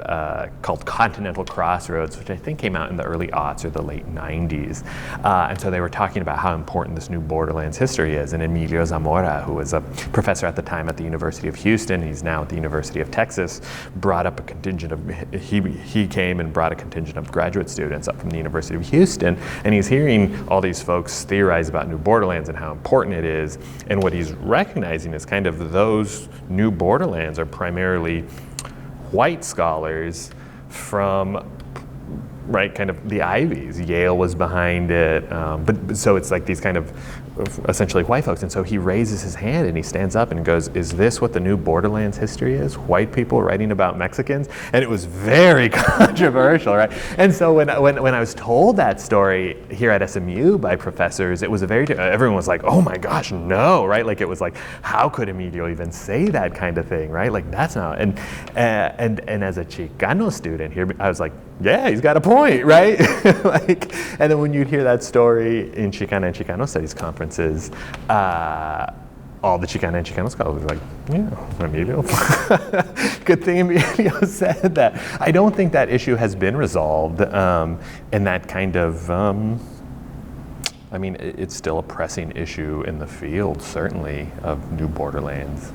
called Continental Crossroads, which I think came out in the early aughts or the late 90s. And so they were talking about how important this New Borderlands history is. And Emilio Zamora, who was a professor at the time at the University of Houston, he's now at the University of Texas, brought up a contingent of, he came and brought a contingent of graduate students up from the University of Houston. And he's hearing all these folks theorize about New Borderlands and how important it is. And what he's recognizing is kind of those New Borderlands are primarily white scholars from, right, kind of the Ivies. Yale was behind it, but so it's like these kind of essentially white folks. And so he raises his hand and he stands up and goes, "Is this what the New Borderlands history is? White people writing about Mexicans?" And it was very controversial, right? And so when I was told that story here at SMU by professors, it was a very, everyone was like, "Oh my gosh, no," right? Like it was like, how could Emilio even say that kind of thing, right? Like that's not, and as a Chicano student here, I was like, yeah, he's got a point, right? Like, and then when you'd hear that story in Chicana and Chicano Studies conferences, all the Chicana and Chicano scholars were like, yeah, Emilio. Good thing Emilio said that. I don't think that issue has been resolved, and that kind of, I mean, it's still a pressing issue in the field, certainly, of New Borderlands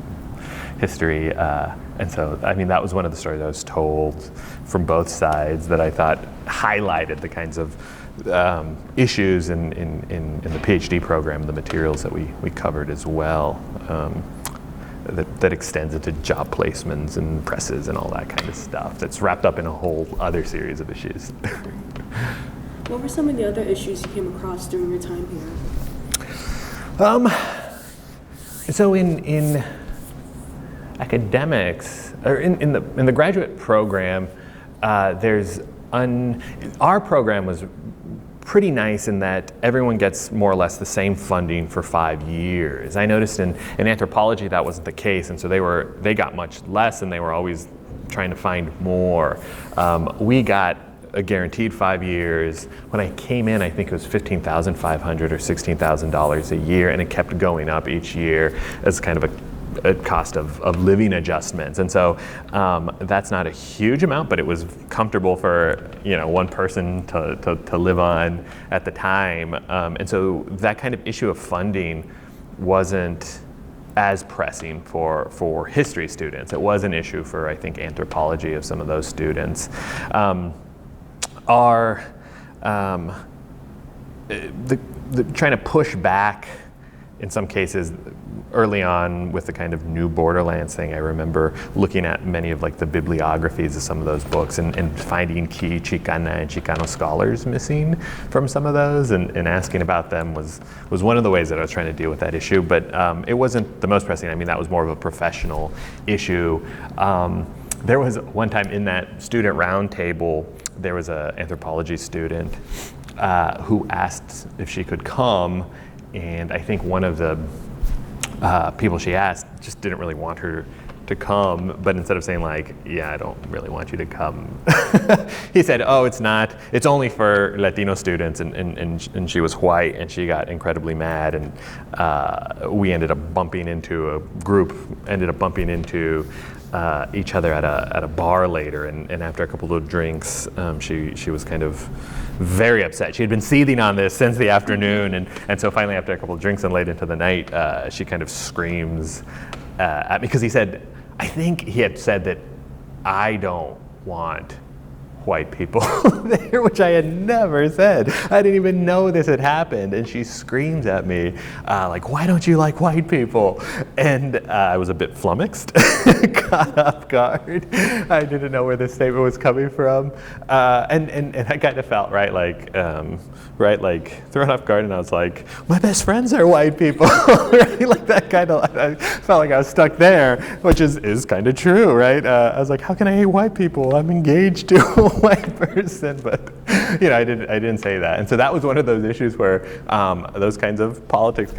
history. And so, I mean, that was one of the stories I was told from both sides that I thought highlighted the kinds of issues in the PhD program, the materials that we covered as well, that extends into job placements and presses and all that kind of stuff that's wrapped up in a whole other series of issues. What were some of the other issues you came across during your time here? So in academics, or in the graduate program, our program was pretty nice in that everyone gets more or less the same funding for 5 years. I noticed in anthropology that wasn't the case, and so they got much less, and they were always trying to find more. We got a guaranteed 5 years. When I came in, I think it was $15,500 or $16,000 a year, and it kept going up each year as kind of a cost of living adjustments. And so that's not a huge amount, but it was comfortable for one person to live on at the time. And so that kind of issue of funding wasn't as pressing for history students. It was an issue for, I think, anthropology of some of those students. Trying to push back in some cases early on with the kind of New Borderlands thing, I remember looking at many of like the bibliographies of some of those books and finding key Chicana and Chicano scholars missing from some of those, and asking about them was one of the ways that I was trying to deal with that issue. But it wasn't the most pressing. I mean, that was more of a professional issue. There was one time in that student roundtable, there was an anthropology student who asked if she could come, and I think one of the people she asked just didn't really want her to come, but instead of saying like, yeah, I don't really want you to come, he said, oh, it's only for Latino students, and she was white, and she got incredibly mad, and we ended up bumping into each other at a bar later, and after a couple of drinks, she was kind of very upset. She had been seething on this since the afternoon, and so finally after a couple of drinks and late into the night, she kind of screams at me, because I think he had said that I don't want white people there, which I had never said. I didn't even know this had happened, and she screams at me, like, why don't you like white people? And I was a bit flummoxed, caught off guard. I didn't know where this statement was coming from, and I kind of felt like thrown off guard, and I was like, my best friends are white people, right? Like that kind of, I felt like I was stuck there, which is kind of true, right? I was like, how can I hate white people? I'm engaged to a white person, but I didn't say that. And so that was one of those issues where those kinds of politics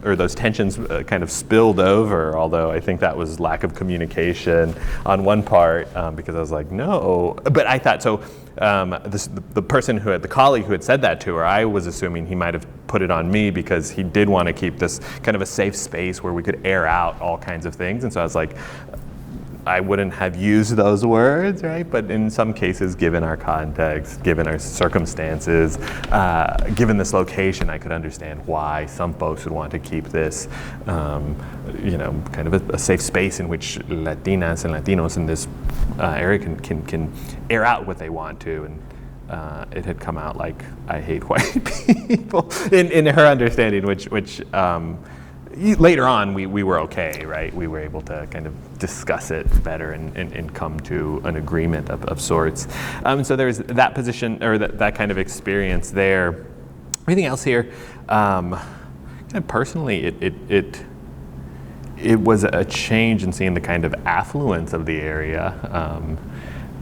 or those tensions kind of spilled over, although I think that was lack of communication on one part, because I was like, no, but I thought, so the colleague who had said that to her, I was assuming he might have put it on me because he did want to keep this kind of a safe space where we could air out all kinds of things. And so I was like, I wouldn't have used those words, right? But in some cases, given our context, given our circumstances, given this location, I could understand why some folks would want to keep this, kind of a safe space in which Latinas and Latinos in this area can air out what they want to. And it had come out like, I hate white people, in her understanding, which later on, we were okay, right? We were able to kind of discuss it better and come to an agreement of sorts. So there was that position, or that kind of experience there. Anything else here? Kind of personally, it was a change in seeing the kind of affluence of the area.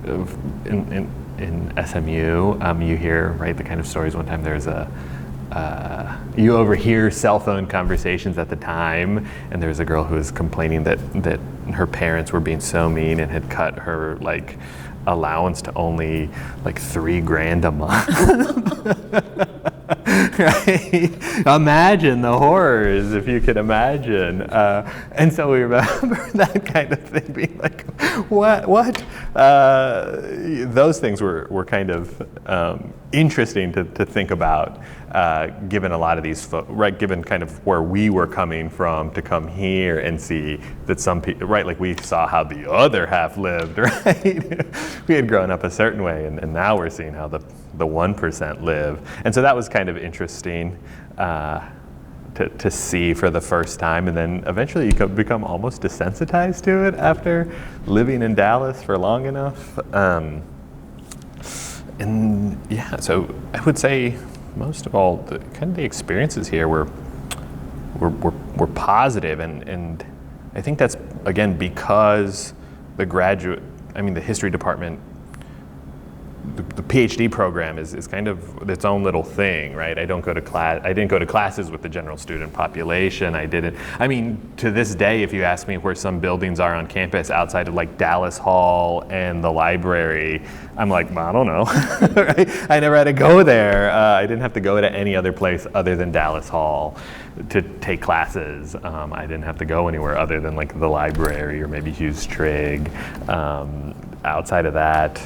In SMU, you hear, right, the kind of stories. One time there's you overhear cell phone conversations at the time, and there's a girl who was complaining that her parents were being so mean and had cut her like allowance to only like $3,000 a month. Right? Imagine the horrors, if you could imagine. And so we remember that kind of thing being like, what? Those things were kind of interesting to think about, given a lot of these right, given kind of where we were coming from, to come here and see that some people, right, like we saw how the other half lived, right? We had grown up a certain way, and now we're seeing how the 1% live. And so that was kind of interesting to see for the first time, and then eventually you become almost desensitized to it after living in Dallas for long enough. And yeah, so I would say most of all, the experiences here were positive, and I think that's, again, because the history department, the PhD program is kind of its own little thing, right? I didn't go to classes with the general student population. To this day, if you ask me where some buildings are on campus outside of like Dallas Hall and the library, I'm like, I don't know. Right? I never had to go there. I didn't have to go to any other place other than Dallas Hall to take classes. I didn't have to go anywhere other than like the library or maybe Hughes Trigg. Outside of that,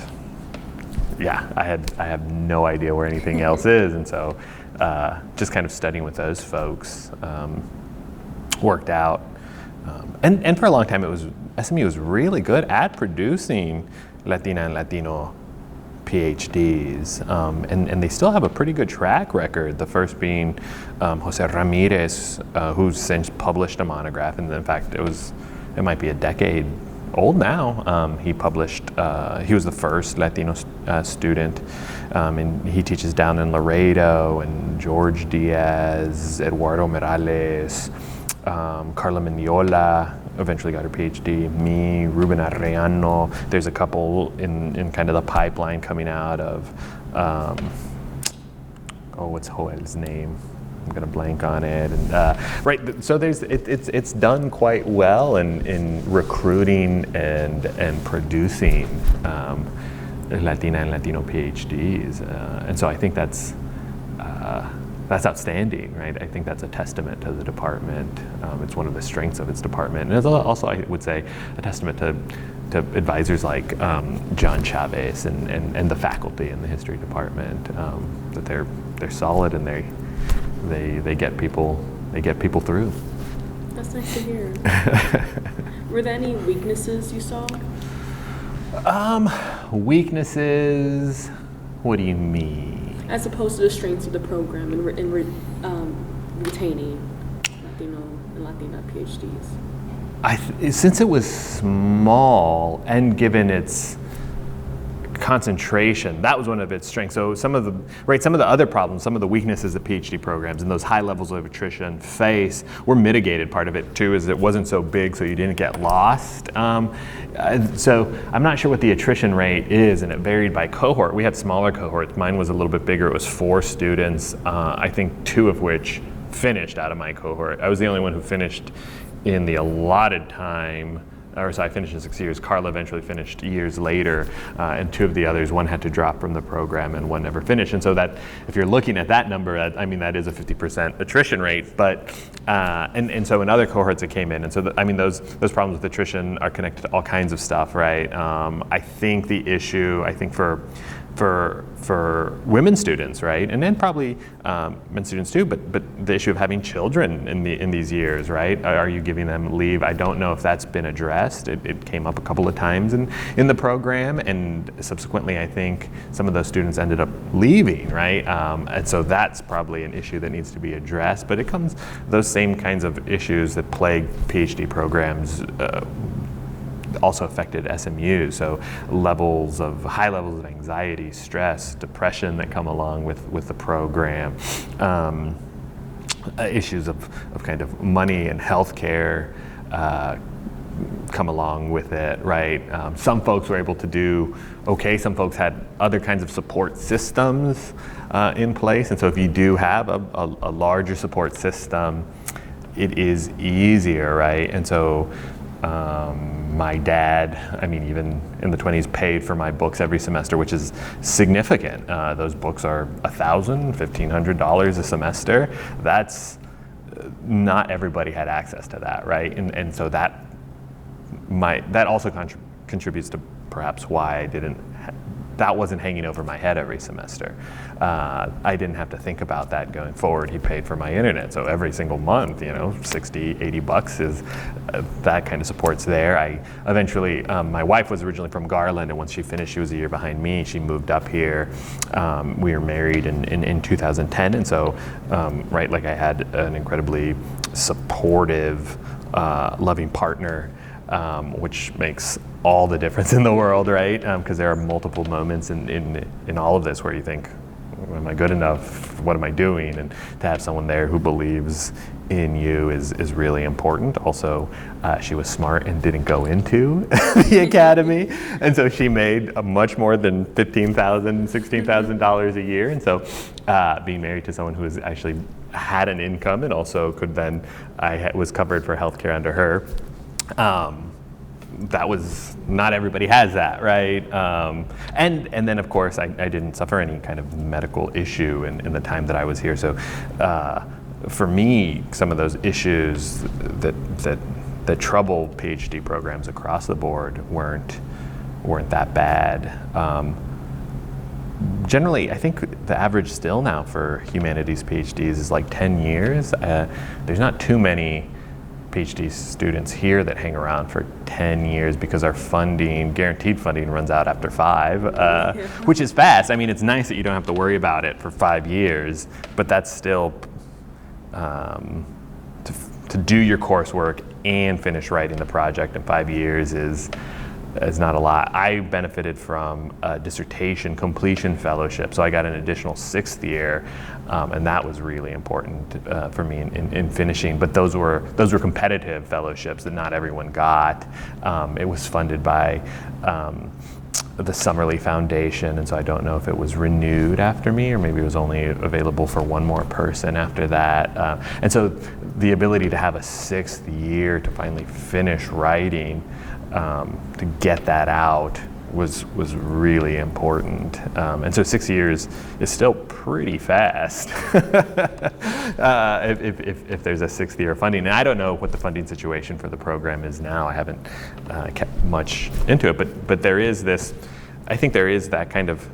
yeah, I have no idea where anything else is, and so just kind of studying with those folks worked out. And for a long time, SMU was really good at producing Latina and Latino PhDs, and they still have a pretty good track record. The first being Jose Ramirez, who's since published a monograph, and in fact, it might be a decade old now. He published, he was the first Latino student, and he teaches down in Laredo, and George Diaz, Eduardo Morales, Carla Mignola eventually got her PhD, me, Ruben Arreano. There's a couple in kind of the pipeline coming out of, what's Joel's name? going to blank on it. And right, so it's done quite well in recruiting and producing Latina and Latino PhDs, and so I think that's outstanding, right? I think that's a testament to the department. It's one of the strengths of its department, and it's also, I would say, a testament to advisors like John Chavez and the faculty in the history department, that they're solid and they get people through. That's nice to hear. Were there any weaknesses you saw? Weaknesses? What do you mean? As opposed to the strengths of the program and retaining Latino and Latina PhDs? Since it was small and given its concentration, that was one of its strengths. So some of the other problems, some of the weaknesses that PhD programs and those high levels of attrition face were mitigated. Part of it too is it wasn't so big, so you didn't get lost. So I'm not sure what the attrition rate is, and it varied by cohort. We had smaller cohorts. Mine was a little bit bigger. It was 4 students, I think 2 of which finished out of my cohort. I was the only one who finished in the allotted time. So I finished in 6 years. Carla eventually finished years later, and 2 of the others, one had to drop from the program and one never finished. And so that, if you're looking at that number, that is a 50% attrition rate. But and so in other cohorts it came in, and so those problems with attrition are connected to all kinds of stuff, right? I think the issue, for women students, right, and then probably men students too, but the issue of having children in these years, right? Are you giving them leave? I don't know if that's been addressed. It came up a couple of times in the program, and subsequently I think some of those students ended up leaving, right? And so that's probably an issue that needs to be addressed. But those same kinds of issues that plague PhD programs also affected SMU. So high levels of anxiety, stress, depression that come along with the program, issues of kind of money and healthcare come along with it, right? Some folks were able to do okay. Some folks had other kinds of support systems in place, and so if you do have a larger support system, it is easier, right? And so my dad, even in the 20s, paid for my books every semester, which is significant. Those books are $1,000, $1,500 a semester. That's not everybody had access to that, right? And so that also contributes to perhaps why that wasn't hanging over my head every semester. I didn't have to think about that going forward. He paid for my internet, so every single month, $60, $80 is that kind of support's there. Eventually, my wife was originally from Garland, and once she finished, she was a year behind me. She moved up here. We were married in 2010, and so, right, like I had an incredibly supportive, loving partner, which makes all the difference in the world, right? Because there are multiple moments in all of this where you think, am I good enough? What am I doing? And to have someone there who believes in you is really important. Also, she was smart and didn't go into the academy, and so she made much more than $15,000, $16,000 a year. And so, being married to someone who actually had an income and also could then, was covered for healthcare under her. That was, not everybody has that, right? And then of course I didn't suffer any kind of medical issue in the time that I was here. So for me, some of those issues that trouble PhD programs across the board weren't that bad. Generally, I think the average still now for humanities PhDs is like 10 years. There's not too many PhD students here that hang around for 10 years because our guaranteed funding runs out after 5, which is fast. It's nice that you don't have to worry about it for 5 years, but that's still, to do your coursework and finish writing the project in 5 years is not a lot. I benefited from a dissertation completion fellowship, so I got an additional 6th year, and that was really important for me in finishing. But those were competitive fellowships that not everyone got. It was funded by the Summerlee Foundation, and so I don't know if it was renewed after me, or maybe it was only available for one more person after that. And so the ability to have a 6th year to finally finish writing, to get that out was really important. And so 6 years is still pretty fast if there's a 6th year of funding. And I don't know what the funding situation for the program is now. I haven't kept much into it, but there is this, I think there is that kind of,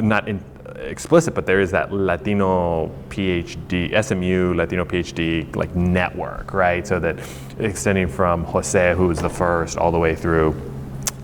not explicit, but there is that Latino PhD, SMU Latino PhD like network, right? So that extending from Jose, who was the first, all the way through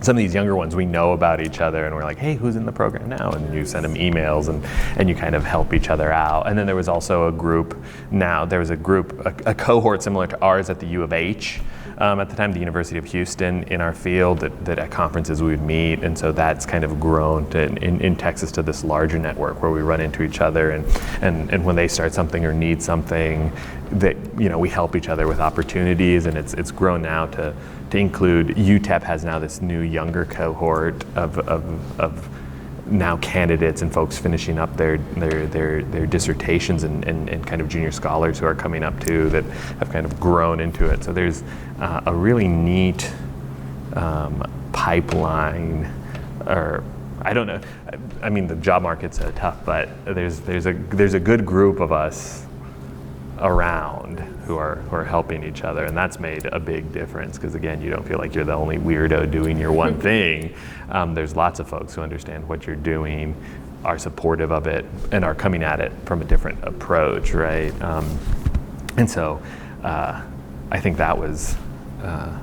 some of these younger ones, we know about each other, and we're like, hey, who's in the program now? And you send them emails, and you kind of help each other out. And then there was also a group, a cohort similar to ours at the U of H, at the time, the University of Houston, in our field, that at conferences we would meet. And so that's kind of grown in Texas to this larger network where we run into each other, and when they start something or need something, that, you know, we help each other with opportunities. And it's grown now to include, UTEP has now this new younger cohort of now candidates and folks finishing up their dissertations, and kind of junior scholars who are coming up too, that have kind of grown into it. So there's a really neat pipeline, or I don't know, I mean, the job market's tough, but there's a good group of us around who are helping each other, and that's made a big difference, because again, you don't feel like you're the only weirdo doing your one thing. There's lots of folks who understand what you're doing, are supportive of it, and are coming at it from a different approach, right? And so I think that was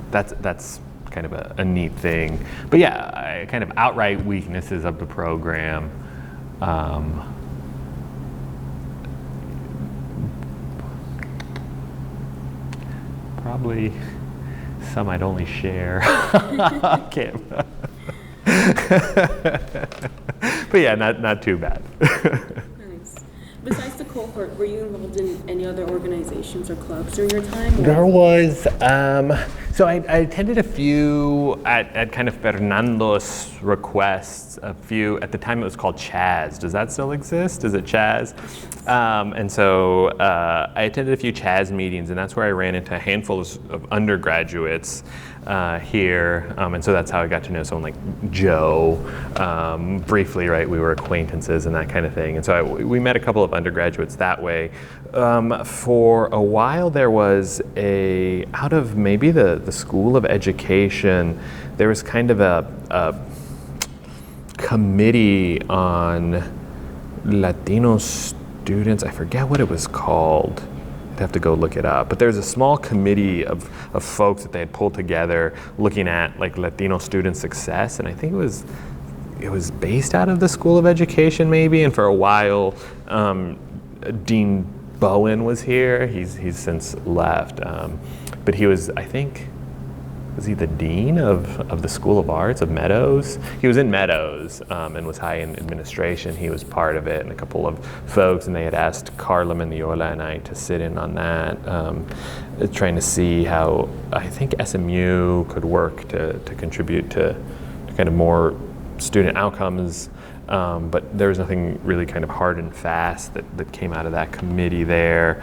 that's kind of a neat thing. But yeah, kind of outright weaknesses of the program. Probably some I'd only share on camera. But yeah, not too bad. Nice. Besides the cohort, were you involved in any other organizations or clubs during your time? There was, so I attended a few at kind of Fernando's requests, a few, at the time it was called Chaz. Does that still exist? Is it Chaz? And so I attended a few Chaz meetings, and that's where I ran into a handful of undergraduates here, and so that's how I got to know someone like Joe briefly, right? We were acquaintances and that kind of thing, and so we met a couple of undergraduates that way. For a while there was out of maybe the School of Education, there was kind of a committee on Latino students. I forget what it was called. I'd have to go look it up. But there's a small committee of folks that they had pulled together looking at like Latino student success, and I think it was based out of the School of Education maybe. And for a while, Dean Bowen was here. He's since left, but he was, I think, was he the dean of the School of Arts of Meadows? He was in Meadows and was high in administration. He was part of it, and a couple of folks, and they had asked Carla Mendiola and I to sit in on that, trying to see how I think SMU could work to contribute to kind of more student outcomes. But there was nothing really kind of hard and fast that came out of that committee there.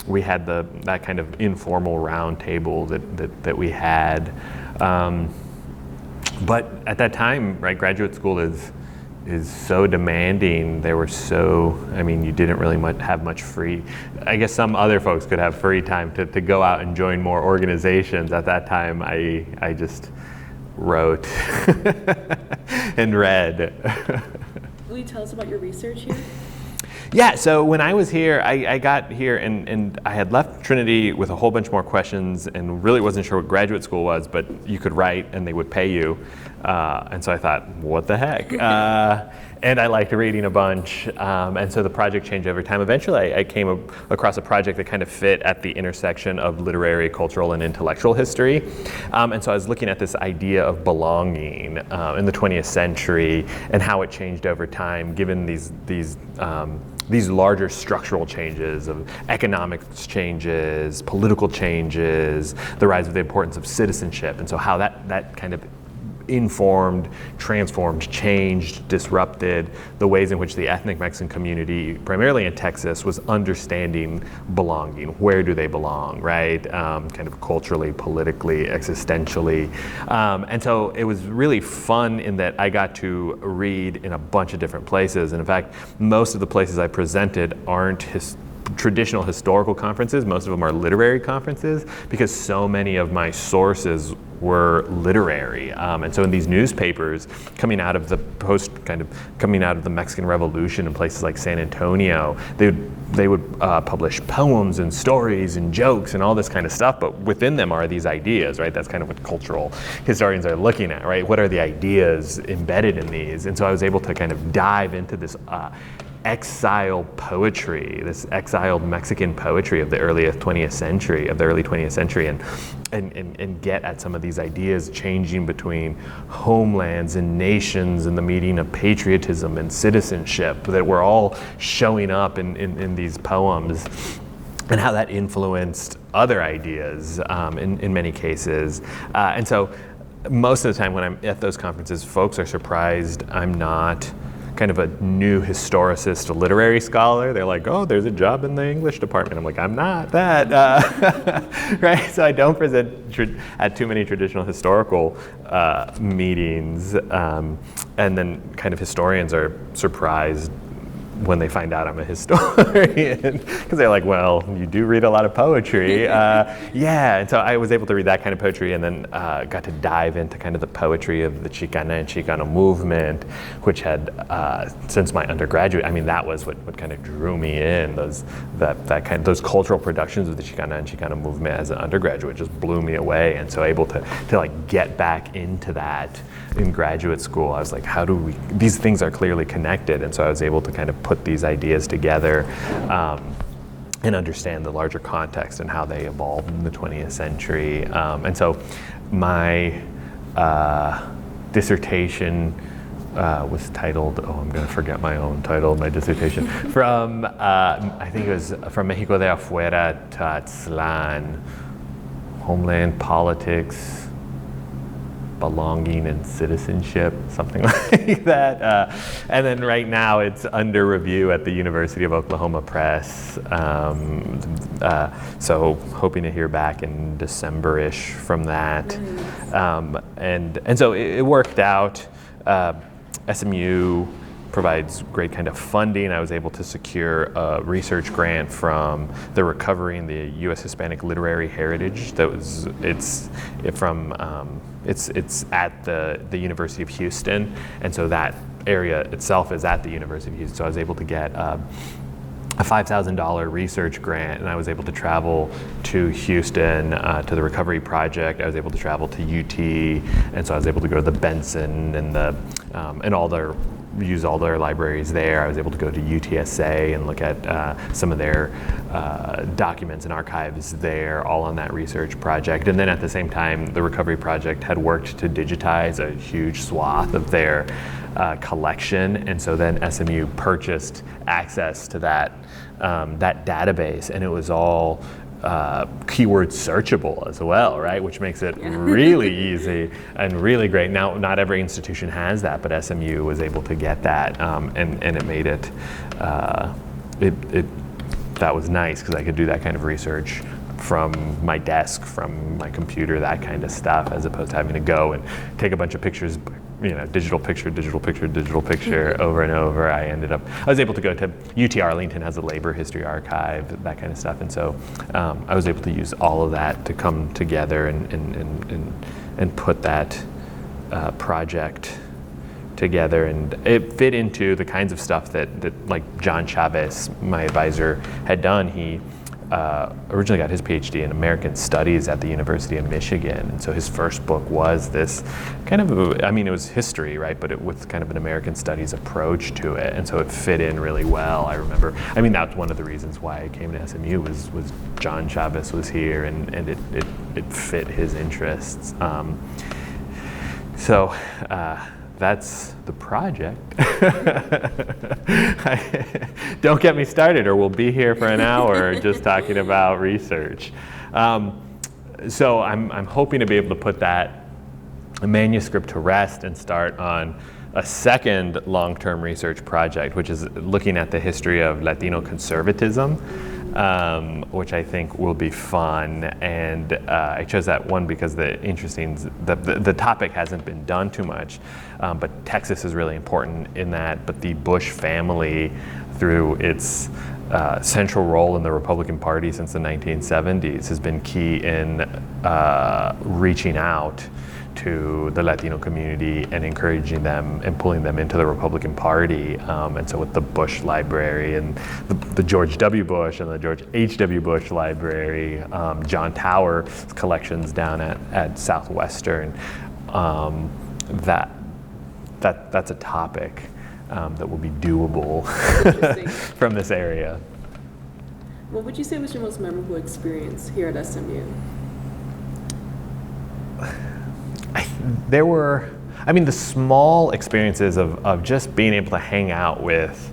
We had that kind of informal round table that we had. But at that time, right, graduate school is so demanding. There were you didn't really have much free. I guess some other folks could have free time to go out and join more organizations. At that time, I just wrote and read. Will you tell us about your research here? Yeah, so when I was here, I got here and I had left Trinity with a whole bunch more questions and really wasn't sure what graduate school was, but you could write and they would pay you. And so I thought, what the heck? And I liked reading a bunch. And so the project changed over time. Eventually, I came across a project that kind of fit at the intersection of literary, cultural, and intellectual history. And so I was looking at this idea of belonging in the 20th century and how it changed over time, given these larger structural changes of economic changes, political changes, the rise of the importance of citizenship, and so how that kind of informed, transformed, changed, disrupted the ways in which the ethnic Mexican community, primarily in Texas, was understanding belonging. Where do they belong, right? Kind of culturally, politically, existentially. And so it was really fun in that I got to read in a bunch of different places. And in fact, most of the places I presented aren't traditional historical conferences. Most of them are literary conferences, because so many of my sources were literary. And so in these newspapers coming out of the Mexican Revolution in places like San Antonio, they would publish poems and stories and jokes and all this kind of stuff, but within them are these ideas, right? That's kind of what cultural historians are looking at, right? What are the ideas embedded in these? And so I was able to kind of dive into this exile poetry, this exiled Mexican poetry of the early 20th century, and get at some of these ideas changing between homelands and nations, and the meaning of patriotism and citizenship that were all showing up in these poems, and how that influenced other ideas in many cases. And so most of the time when I'm at those conferences, folks are surprised I'm not kind of a new historicist, a literary scholar. They're like, oh, there's a job in the English department. I'm like, I'm not that, right? So I don't present at too many traditional historical meetings. And then kind of historians are surprised when they find out I'm a historian, because they're like, well, you do read a lot of poetry. Yeah, and so I was able to read that kind of poetry, and then got to dive into kind of the poetry of the Chicana and Chicano movement, which had, since my undergraduate, I mean, that was what kind of drew me in, those cultural productions of the Chicana and Chicano movement as an undergraduate just blew me away. And so able to like get back into that in graduate school, I was like, these things are clearly connected. And so I was able to kind of put these ideas together and understand the larger context and how they evolved in the 20th century. And so my dissertation was titled, I'm going to forget my own title, my dissertation, from, I think it was From Mexico de Afuera to Aztlán, Homeland Politics, Belonging and Citizenship, something like that. And then right now it's under review at the University of Oklahoma Press. So hoping to hear back in December-ish from that. And so it worked out. SMU provides great kind of funding. I was able to secure a research grant from the Recovering the U.S. Hispanic Literary Heritage. It's at the University of Houston, and so that area itself is at the University of Houston. So I was able to get a $5,000 research grant, and I was able to travel to Houston to the Recovery Project. I was able to travel to UT, and so I was able to go to the Benson and use all their libraries there. I was able to go to UTSA and look at some of their documents and archives there, all on that research project. And then at the same time, the Recovery Project had worked to digitize a huge swath of their collection, and so then SMU purchased access to that database, and it was all keyword searchable as well, right? Which makes it really easy and really great. Now, not every institution has that, but SMU was able to get that, and it made it that was nice, because I could do that kind of research from my desk, from my computer, that kind of stuff, as opposed to having to go and take a bunch of pictures, digital picture over and over. I was able to go to UT Arlington, has a labor history archive, that kind of stuff. And so I was able to use all of that to come together and put that project together. And it fit into the kinds of stuff that like John Chavez, my advisor, had done. He originally got his PhD in American Studies at the University of Michigan. And so his first book was this kind of, it was history, right? But with kind of an American Studies approach to it. And so it fit in really well. I remember, that's one of the reasons why I came to SMU was John Chavez was here, and it fit his interests. So that's the project. Don't get me started, or we'll be here for an hour just talking about research. So I'm hoping to be able to put that a manuscript to rest and start on a second long-term research project, which is looking at the history of Latino conservatism, which I think will be fun. And I chose that one because the topic hasn't been done too much, but Texas is really important in that. But the Bush family, through its central role in the Republican Party since the 1970s, has been key in reaching out to the Latino community and encouraging them and pulling them into the Republican Party. And so with the Bush Library and the George W. Bush and the George H.W. Bush Library, John Tower's collections down at Southwestern, that's a topic that will be doable from this area. What would you say was your most memorable experience here at SMU? The small experiences of just being able to hang out with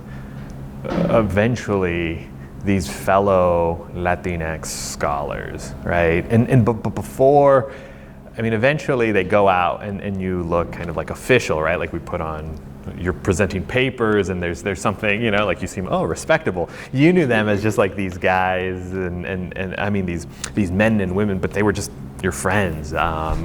eventually these fellow Latinx scholars, right? But before, eventually they go out and you look kind of like official, right? Like you're presenting papers and there's something, like you seem, respectable. You knew them as just like these guys and these men and women, but they were just your friends, that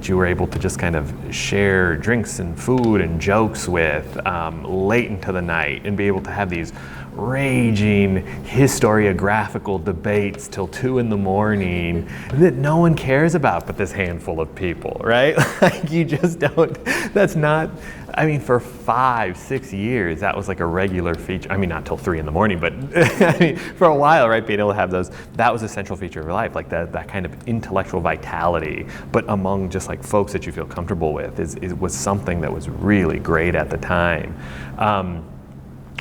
you were able to just kind of share drinks and food and jokes with late into the night and be able to have these raging historiographical debates till 2 a.m. that no one cares about but this handful of people, right? Like you just don't, that's not, for 5-6 years, that was like a regular feature. Not till 3 a.m, but for a while, right, being able to have those, that was a central feature of your life, like that kind of intellectual vitality, but among just like folks that you feel comfortable with was something that was really great at the time.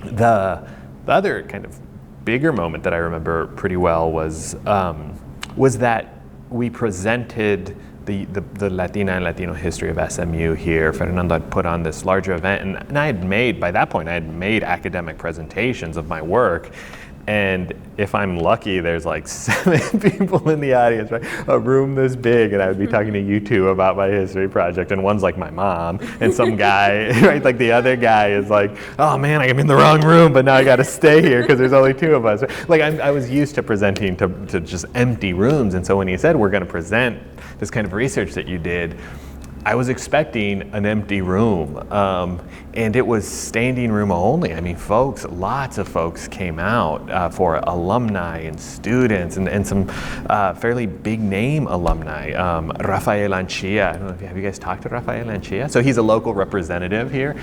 The other kind of bigger moment that I remember pretty well was that we presented the Latina and Latino history of SMU here. Fernando had put on this larger event, and I had made academic presentations of my work. And if I'm lucky, there's like 7 people in the audience, right? A room this big, and I would be talking to you two about my history project, and one's like my mom, and some guy, right? Like the other guy is like, oh man, I'm in the wrong room, but now I got to stay here because there's only 2 of us. Like I was used to presenting to just empty rooms, and so when he said we're going to present this kind of research that you did, I was expecting an empty room, and it was standing room only. Lots of folks came out for alumni and students and some fairly big name alumni. Rafael Anchia, I don't know have you guys talked to Rafael Anchia? So he's a local representative here.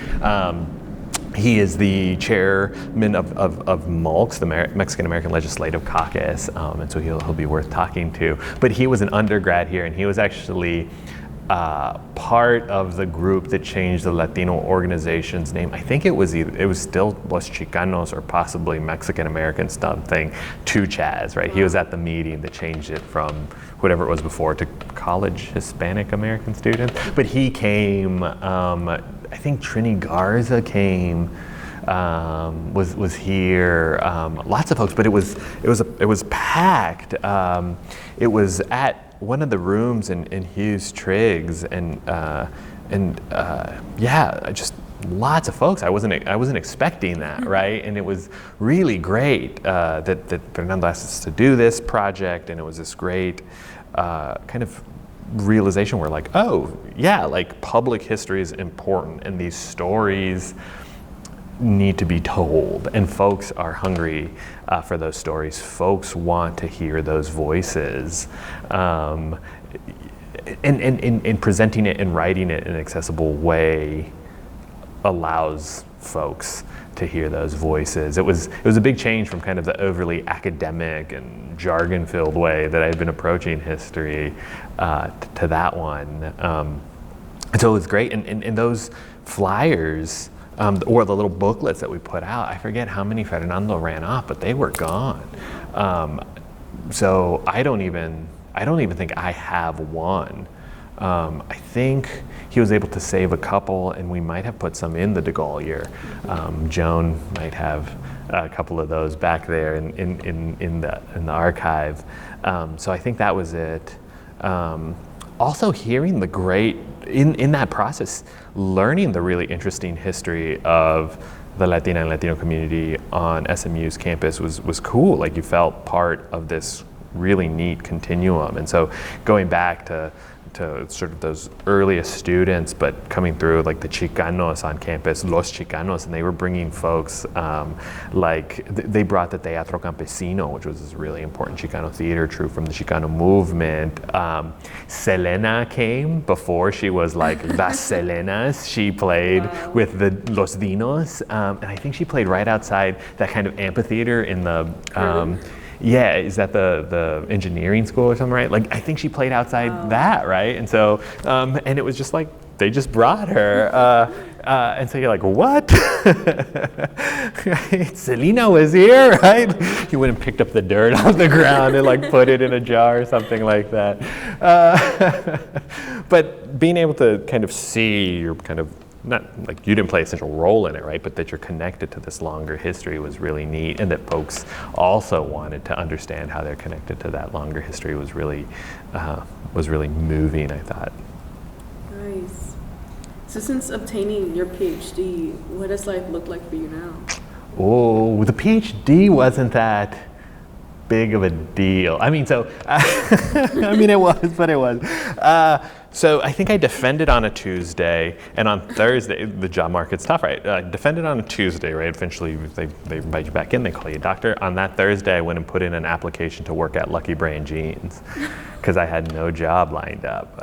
He is the chairman of MALCS, the Mexican American Legislative Caucus, and so he'll be worth talking to. But he was an undergrad here, and he was actually part of the group that changed the Latino organization's name. I think it was still Los Chicanos or possibly Mexican American something to Chaz, right? He was at the meeting that changed it from whatever it was before to College Hispanic American Students. But he came, I think Trini Garza came, was here, lots of folks, but it was packed. It was at one of the rooms in Hughes Triggs, and just lots of folks. I wasn't expecting that, right? And it was really great that Fernando asked us to do this project, and it was this great kind of realization where like, oh yeah, like public history is important, and these stories need to be told, and folks are hungry for those stories. Folks want to hear those voices, and presenting it and writing it in an accessible way allows folks to hear those voices. It was a big change from kind of the overly academic and jargon-filled way that I had been approaching history to that one. And so it was great, and those flyers, or the little booklets that we put out, I forget how many Fernando ran off, but they were gone. So I don't even think I have one. I think he was able to save a couple, and we might have put some in the DeGaulier. Joan might have a couple of those back there in the archive. So I think that was it. also hearing the great, in that process, learning the really interesting history of the Latina and Latino community on SMU's campus was cool. Like, you felt part of this really neat continuum. And so going back to sort of those earliest students, but coming through like the Chicanos on campus, Los Chicanos, and they were bringing folks they brought the Teatro Campesino, which was this really important Chicano theater troupe from the Chicano movement. Selena came before she was like Las Selenas. She played with the Los Dinos, and I think she played right outside that kind of amphitheater in the yeah, is that the engineering school or something, right? Like, I think she played outside that, right? And so, and it was just like, they just brought her. And so you're like, what? Selena was here, right? He went and picked up the dirt off the ground and like put it in a jar or something like that. But being able to kind of see your kind of, not like you didn't play a central role in it, right? But that you're connected to this longer history was really neat, and that folks also wanted to understand how they're connected to that longer history was really moving, I thought. Nice. So since obtaining your PhD, what does life look like for you now? Oh, the PhD wasn't that big of a deal. I mean, so, I mean, it was, but it was. So I think I defended on a Tuesday, and on Thursday, the job market's tough, right? I defended on a Tuesday, right? Eventually, they invite you back in, they call you a doctor. On that Thursday, I went and put in an application to work at Lucky Brand Jeans, because I had no job lined up.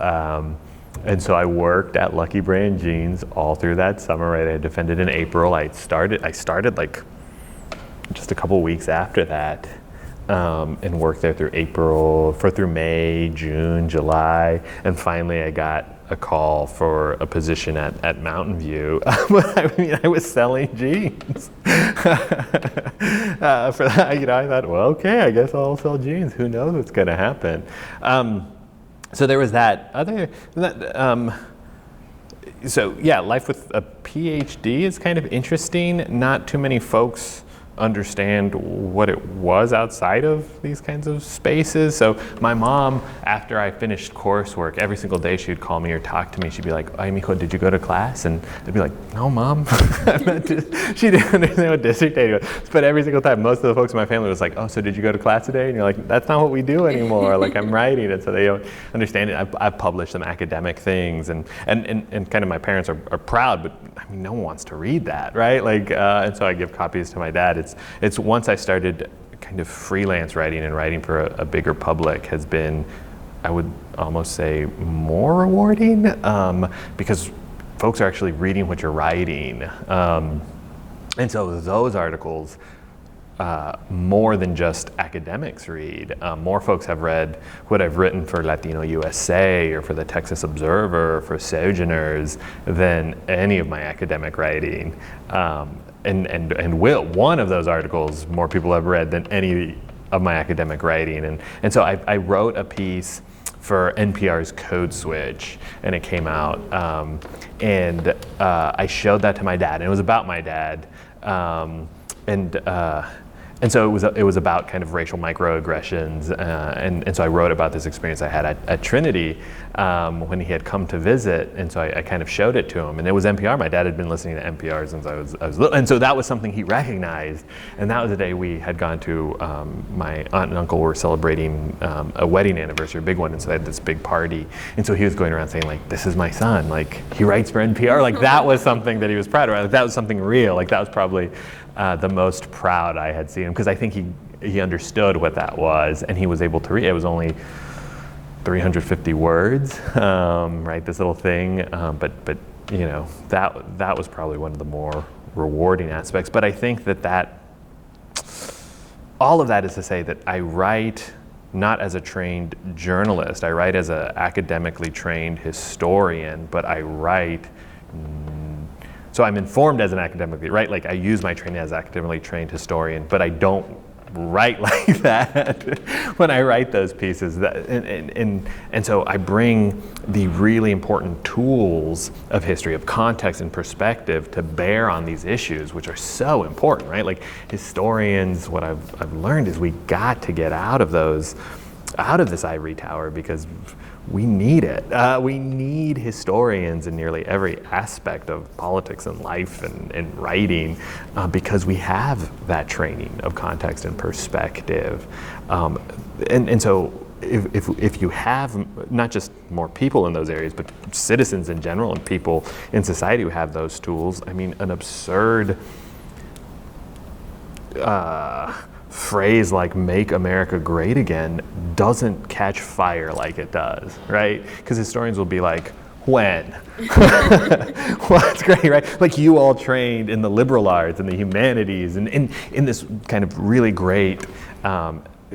And so I worked at Lucky Brand Jeans all through that summer, right? I defended in April. I started like just a couple weeks after that. And worked there through May, June, July, and finally I got a call for a position at Mountain View. But I mean, I was selling jeans. For that, I thought, well, okay, I guess I'll sell jeans. Who knows what's going to happen? So there was that. So yeah, life with a PhD is kind of interesting. Not too many folks understand what it was outside of these kinds of spaces. So my mom, after I finished coursework, every single day she would call me or talk to me. She'd be like, "Ay, mijo, did you go to class?" And I'd be like, "No, Mom." She didn't understand what dissertating was. But every single time, most of the folks in my family was like, "Oh, so did you go to class today?" And you're like, "That's not what we do anymore." Like, I'm writing it, so they don't understand it. I've published some academic things, and kind of my parents are proud, but I mean, no one wants to read that, right? Like, and so I give copies to my dad. It's once I started kind of freelance writing and writing for a bigger public has been, I would almost say, more rewarding, because folks are actually reading what you're writing. And so those articles, more than just academics read. More folks have read what I've written for Latino USA or for the Texas Observer or for Sojourners than any of my academic writing. And one of those articles more people have read than any of my academic writing. And so I wrote a piece for NPR's Code Switch, and it came out. And I showed that to my dad, and it was about my dad. And so it was about kind of racial microaggressions, and so I wrote about this experience I had at Trinity when he had come to visit, and so I kind of showed it to him, and it was NPR. My dad had been listening to NPR since I was little, and so that was something he recognized, and that was the day we had gone to, my aunt and uncle were celebrating a wedding anniversary, a big one, and so they had this big party, and so he was going around saying, like, "This is my son, like, he writes for NPR," like that was something that he was proud of, like, that was something real, like that was probably the most proud I had seen him, because I think he understood what that was, and he was able to read. It was only 350 words, right? This little thing, but you know, that was probably one of the more rewarding aspects. But I think that all of that is to say that I write not as a trained journalist. I write as an academically trained historian, but I write. So I'm informed as an academically, right? Like, I use my training as an academically trained historian, but I don't write like that when I write those pieces. And so I bring the really important tools of history, of context and perspective, to bear on these issues, which are so important, right? Like, historians, what I've learned is we got to get out of those out of this ivory tower, because we need it. We need historians in nearly every aspect of politics and life and writing, because we have that training of context and perspective. And so if you have not just more people in those areas, but citizens in general and people in society who have those tools, I mean, an absurd phrase like "make America great again" doesn't catch fire like it does, right? Because historians will be like, when? Well, that's great, right? Like, you all trained in the liberal arts and the humanities and in this kind of really great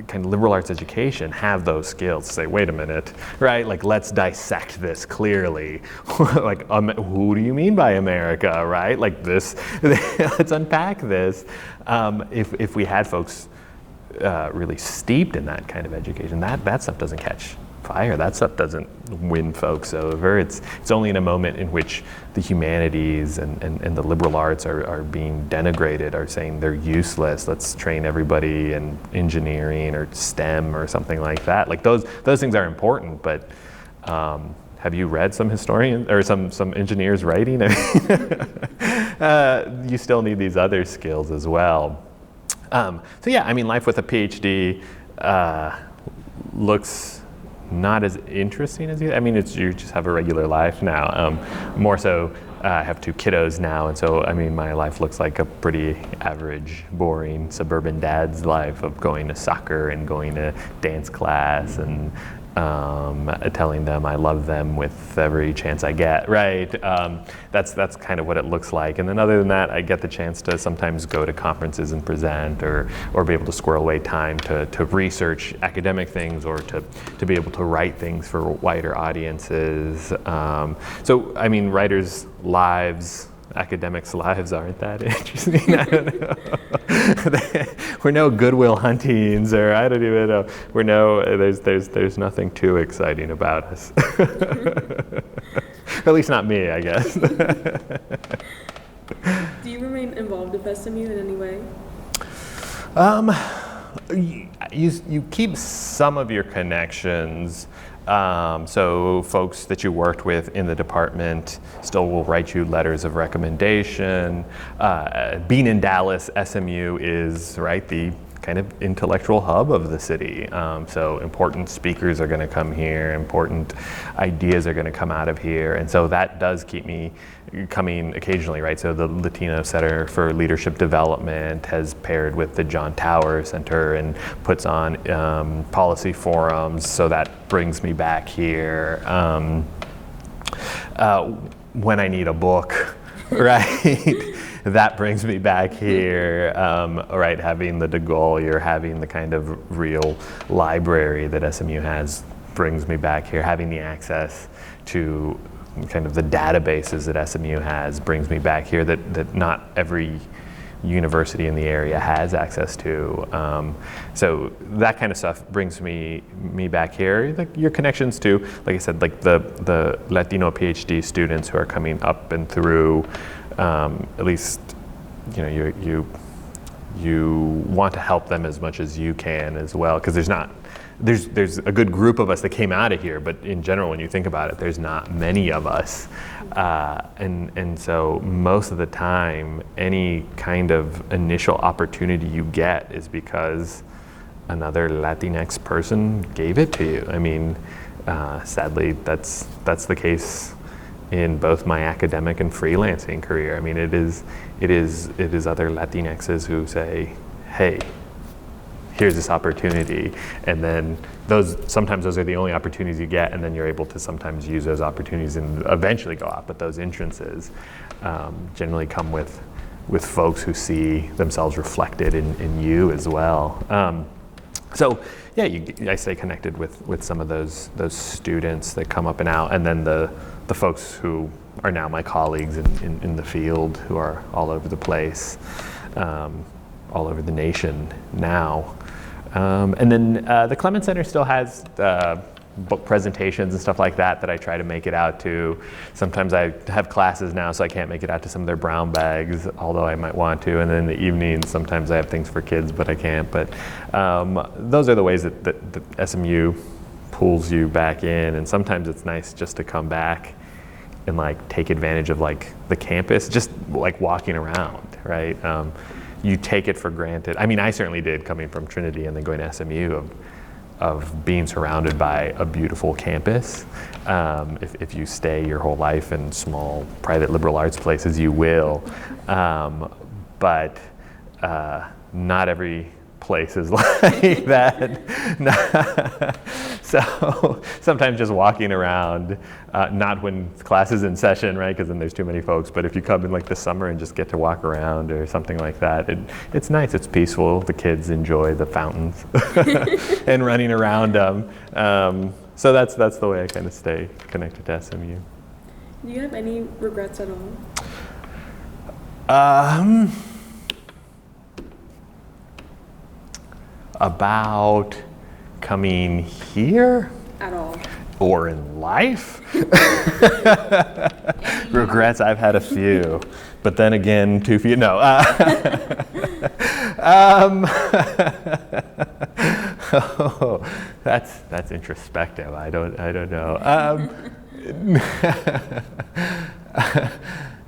kind of liberal arts education, have those skills to say, wait a minute, right? Like, let's dissect this clearly. Like, who do you mean by America, right? Like this, let's unpack this. If we had folks really steeped in that kind of education, that stuff doesn't catch fire. That stuff doesn't win folks over. It's only in a moment in which the humanities and the liberal arts are being denigrated, are saying they're useless. Let's train everybody in engineering or STEM or something like that. Like, those things are important, but have you read some historians or some engineers writing? You still need these other skills as well. So yeah, I mean, life with a PhD looks not as interesting as you. I mean, you just have a regular life now. More so, I have 2 kiddos now, and so I mean, my life looks like a pretty average, boring suburban dad's life of going to soccer and going to dance class and telling them I love them with every chance I get, right? That's kind of what it looks like. And then other than that, I get the chance to sometimes go to conferences and present, or be able to squirrel away time to research academic things, or to be able to write things for wider audiences. So, I mean, writers' lives, academics' lives aren't that interesting. I don't know. We're no Goodwill Huntings, or I don't even know. There's nothing too exciting about us. At least not me, I guess. Do you remain involved with SMU in any way? You keep some of your connections. So folks that you worked with in the department still will write you letters of recommendation. Being in Dallas, SMU is, right, the kind of intellectual hub of the city. So important speakers are going to come here, important ideas are going to come out of here, and so that does keep me coming occasionally, right? So the Latino Center for Leadership Development has paired with the John Tower Center and puts on policy forums, so that brings me back here. When I need a book, right? That brings me back here, right? Having the de Gaulle, you're having the kind of real library that SMU has brings me back here. Having the access to kind of the databases that SMU has brings me back here that not every university in the area has access to. So that kind of stuff brings me back here. Like your connections to, like I said, like the Latino PhD students who are coming up and through. At least, you know, you want to help them as much as you can as well, because there's a good group of us that came out of here, but in general, when you think about it, there's not many of us, and so most of the time, any kind of initial opportunity you get is because another Latinx person gave it to you. I mean, sadly, that's the case in both my academic and freelancing career. I mean, it is other Latinxes who say, hey, here's this opportunity, and then sometimes those are the only opportunities you get, and then you're able to sometimes use those opportunities and eventually go out. But those entrances generally come with folks who see themselves reflected in you as well. So yeah, I stay connected with some of those students that come up and out, and then the folks who are now my colleagues in the field, who are all over the place, all over the nation now. And then the Clements Center still has book presentations and stuff like that I try to make it out to. Sometimes I have classes now, so I can't make it out to some of their brown bags, although I might want to. And then in the evenings, sometimes I have things for kids, but I can't. But those are the ways that SMU pulls you back in. And sometimes it's nice just to come back and like take advantage of like the campus, just like walking around, right? You take it for granted. I mean, I certainly did, coming from Trinity and then going to SMU, of being surrounded by a beautiful campus. If you stay your whole life in small private liberal arts places, you will. But not every place is like that. So sometimes just walking around, not when class is in session, right? Because then there's too many folks. But if you come in like the summer and just get to walk around or something like that, it's nice. It's peaceful. The kids enjoy the fountains and running around them. So that's the way I kind of stay connected to SMU. Do you have any regrets at all? About coming here? At all. Or in life? Regrets, I've had a few, but then again, too few. No. Oh, that's introspective. I don't know.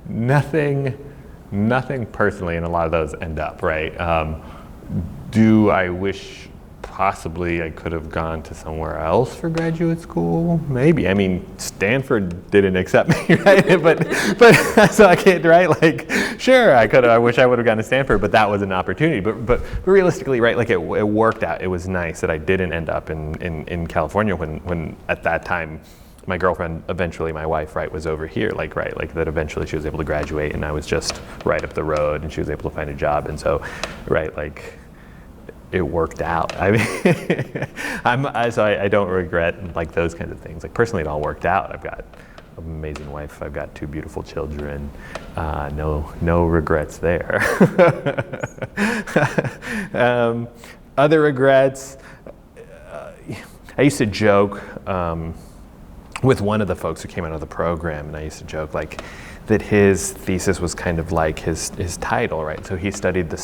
Nothing personally, and a lot of those end up right. Do I wish possibly I could have gone to somewhere else for graduate school? Maybe. I mean, Stanford didn't accept me, right? but so I can't, right? Like, sure, I wish I would have gone to Stanford, but that was an opportunity. But realistically, right? Like it worked out. It was nice that I didn't end up in California when at that time my girlfriend, eventually my wife, right, was over here, like that eventually she was able to graduate and I was just right up the road and she was able to find a job. And so, right, like, it worked out. I mean, so I don't regret like those kinds of things. Like personally, it all worked out. I've got an amazing wife. I've got 2 beautiful children. No regrets there. Other regrets. I used to joke with one of the folks who came out of the program, and I used to joke like that his thesis was kind of like his title, right? So he studied the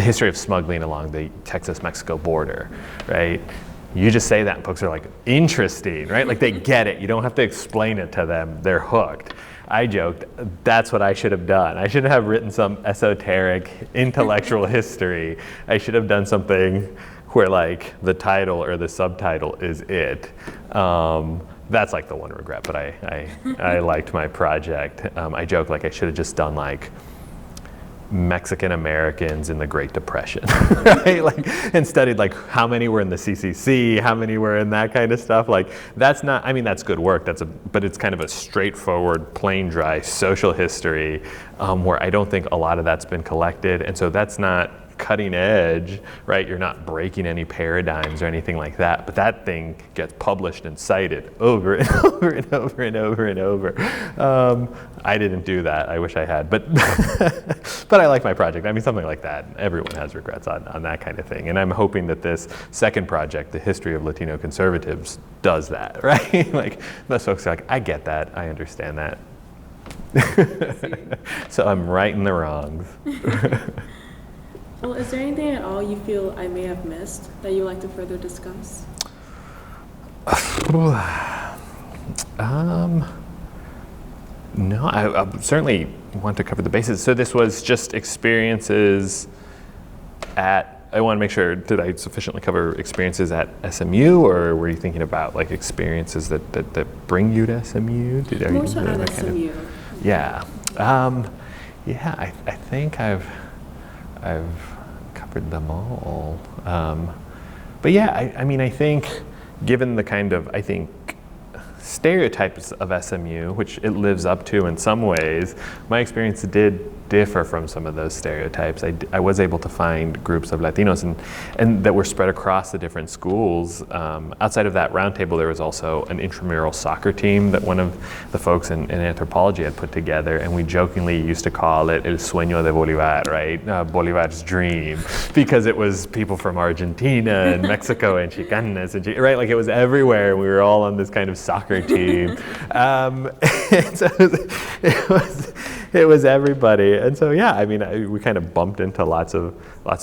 history of smuggling along the Texas-Mexico border, right? You just say that and folks are like, interesting, right? Like they get it. You don't have to explain it to them. They're hooked. I joked, that's what I should have done. I shouldn't have written some esoteric intellectual history. I should have done something where like the title or the subtitle is it. That's like the one regret, but I liked my project. I joke like I should have just done like Mexican Americans in the Great Depression, right? Like, and studied like how many were in the CCC, how many were in that kind of stuff. Like that's not, I mean, that's good work. But it's kind of a straightforward, plain, dry social history where I don't think a lot of that's been collected. And so that's not cutting edge, right? You're not breaking any paradigms or anything like that, but that thing gets published and cited over and over and over and over and over. I didn't do that. I wish I had, but but I like my project. I mean, something like that. Everyone has regrets on that kind of thing, and I'm hoping that this second project, the history of Latino conservatives, does that, right? Like most folks are like, I get that, I understand that. So I'm righting the wrongs. Well, is there anything at all you feel I may have missed that you'd like to further discuss? No, I certainly want to cover the bases. So this was just experiences I want to make sure, did I sufficiently cover experiences at SMU, or were you thinking about like experiences that bring you to SMU? More so at SMU. Yeah. I think I've covered them all. But yeah, I mean, I think given the kind of, I think, stereotypes of SMU, which it lives up to in some ways, my experience did differ from some of those stereotypes. I was able to find groups of Latinos and that were spread across the different schools. Outside of that roundtable, there was also an intramural soccer team that one of the folks in anthropology had put together, and we jokingly used to call it El Sueño de Bolívar, right? Bolívar's dream, because it was people from Argentina and Mexico and Chicanas, and right? Like it was everywhere. We were all on this kind of soccer team. And so it was everybody, and so yeah, I mean, we kind of bumped into lots of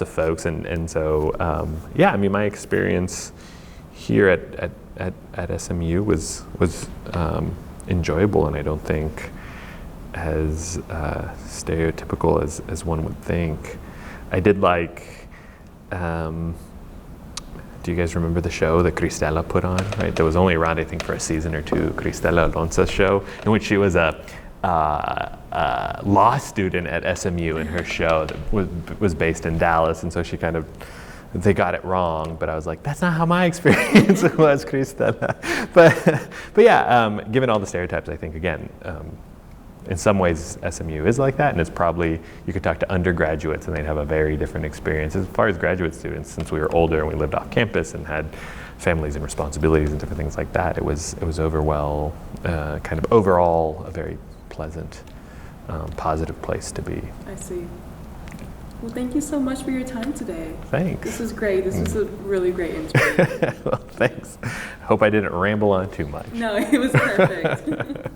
folks, and so yeah, I mean, my experience here at SMU was enjoyable, and I don't think as stereotypical as one would think. I did like. Do you guys remember the show that Cristela put on? Right, that was only around, I think, for a season or two. Cristela Alonso's show, in which she was a law student at SMU, in her show that was based in Dallas, and so they got it wrong, but I was like, that's not how my experience was, Cristela. But yeah, given all the stereotypes, I think, again, in some ways SMU is like that, and it's probably, you could talk to undergraduates and they'd have a very different experience. As far as graduate students, since we were older and we lived off campus and had families and responsibilities and different things like that, it was kind of overall a very pleasant, positive place to be. I see. Well, thank you so much for your time today. Thanks. This was great. This was a really great interview. Well, thanks. Hope I didn't ramble on too much. No, it was perfect.